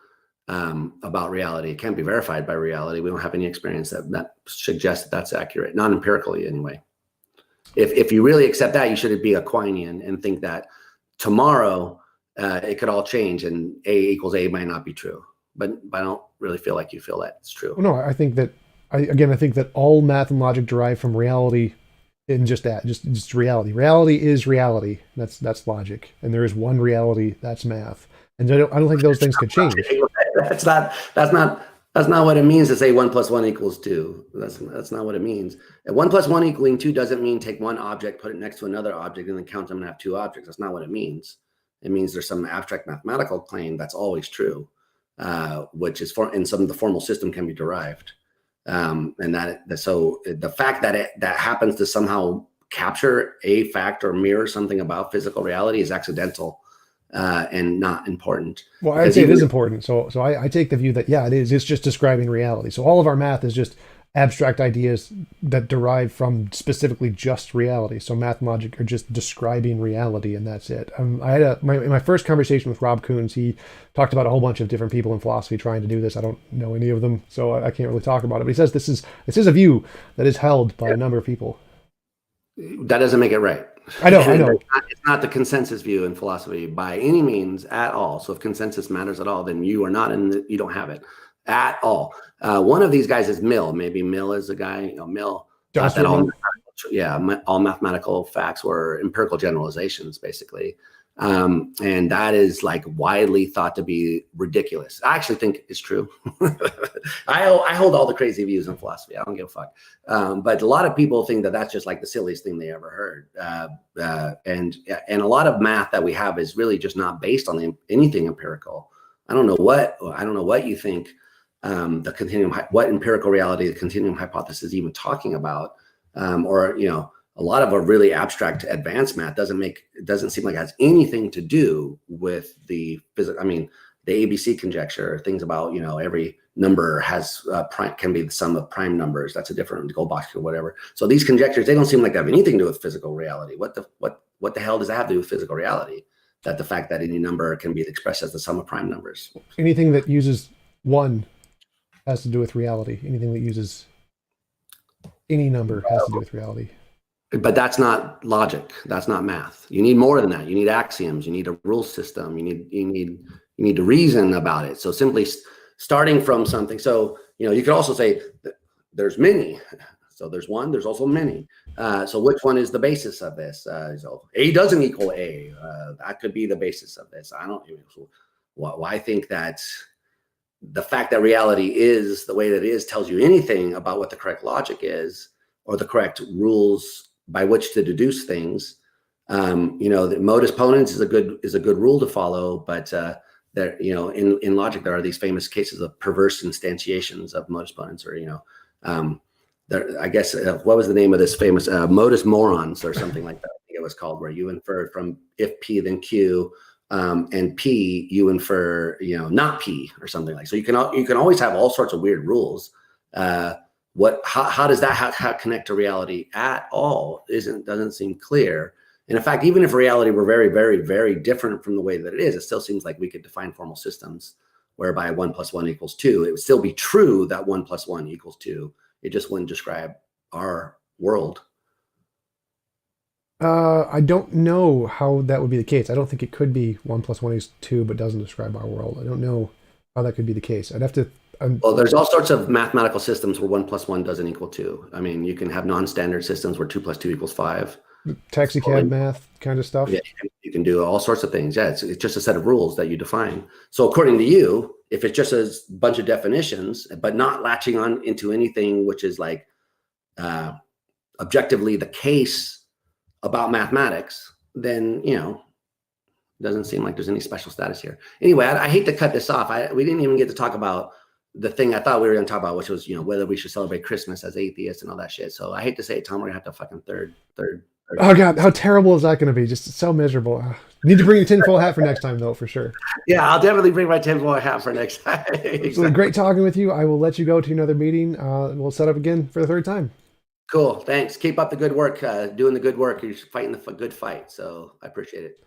about reality. It can't be verified by reality. We don't have any experience that suggests that that's accurate, not empirically anyway. If you really accept that, you should be Aquinian and think that tomorrow it could all change and A equals A might not be true. But I don't really feel like you feel that it's true. No, I think that I think that all math and logic derive from reality, and just reality. Reality is reality. That's logic, and there is one reality. That's math. And I don't think those things could change. That's not what it means to say 1 plus 1 equals 2. That's not what it means. And 1 plus 1 equaling 2 doesn't mean take one object, put it next to another object, and then count them and have two objects. That's not what it means. It means there's some abstract mathematical claim that's always true, which is and some of the formal system can be derived. So the fact that that happens to somehow capture a fact or mirror something about physical reality is accidental. And not important. Well, I'd say it is important. So I take the view that, yeah, it is. It's just describing reality. So all of our math is just abstract ideas that derive from specifically just reality. So math and logic are just describing reality, and that's it. I had in my first conversation with Rob Koons, he talked about a whole bunch of different people in philosophy trying to do this. I don't know any of them, so I can't really talk about it. But he says this is a view that is held by a number of people. That doesn't make it right. I know. It's not the consensus view in philosophy by any means at all. So if consensus matters at all, then you are not you don't have it at all. One of these guys is Mill. Maybe Mill is a guy. Mill thought that all mathematical facts were empirical generalizations, basically. And that is like widely thought to be ridiculous. I actually think it's true. I hold all the crazy views in philosophy. I don't give a fuck. But a lot of people think that that's just like the silliest thing they ever heard. And a lot of math that we have is really just not based on anything empirical. I don't know what you think what empirical reality the continuum hypothesis is even talking about, a lot of a really abstract advanced math doesn't seem like it has anything to do with the physics. I mean, the ABC conjecture, things about, every number has can be the sum of prime numbers. That's a different Goldbach or whatever. So these conjectures, they don't seem like they have anything to do with physical reality. What the hell does that have to do with physical reality? That the fact that any number can be expressed as the sum of prime numbers. Anything that uses one has to do with reality. Anything that uses any number has to do with reality. But that's not logic. That's not math. You need more than that. You need axioms. You need a rule system. You need to reason about it. So simply starting from something. So you could also say there's many. So there's one. There's also many. So which one is the basis of this? So A doesn't equal A. That could be the basis of this. I don't. Why think that the fact that reality is the way that it is tells you anything about what the correct logic is or the correct rules by which to deduce things, The modus ponens is a good rule to follow, but there, in logic, there are these famous cases of perverse instantiations of modus ponens, or I guess what was the name of this famous modus morons or something like that? I think it was called, where you infer from if P then Q, and P you infer not P or something like. So you can always have all sorts of weird rules. How does that connect to reality at all? Doesn't seem clear. And in fact, even if reality were very, very, very different from the way that it is, it still seems like we could define formal systems whereby 1 + 1 = 2. It would still be true that 1 + 1 = 2. It just wouldn't describe our world. I don't know how that would be the case. I don't think it could be 1 + 1 = 2, but doesn't describe our world. I don't know how that could be the case. I'd have to. Well, there's all sorts of mathematical systems where 1 + 1 doesn't equal 2. I mean, you can have non-standard systems where 2 + 2 = 5. Taxi cab math kind of stuff. Yeah, you can do all sorts of things. Yeah, it's just a set of rules that you define. So according to you, if it's just a bunch of definitions, but not latching on into anything which is like objectively the case about mathematics, then it doesn't seem like there's any special status here. Anyway, I hate to cut this off. We didn't even get to talk about the thing I thought we were going to talk about, which was whether we should celebrate Christmas as atheists and all that shit. So I hate to say it, Tom, we're gonna have to fucking third. Oh God, how terrible is that going to be? Just so miserable. Need to bring a tinfoil hat for next time, though, for sure. Yeah, I'll definitely bring my tinfoil hat for next time. Exactly. So great talking with you. I will let you go to another meeting. We'll set up again for the third time. Cool. Thanks. Keep up the good work. Doing the good work. You're fighting the good fight. So I appreciate it.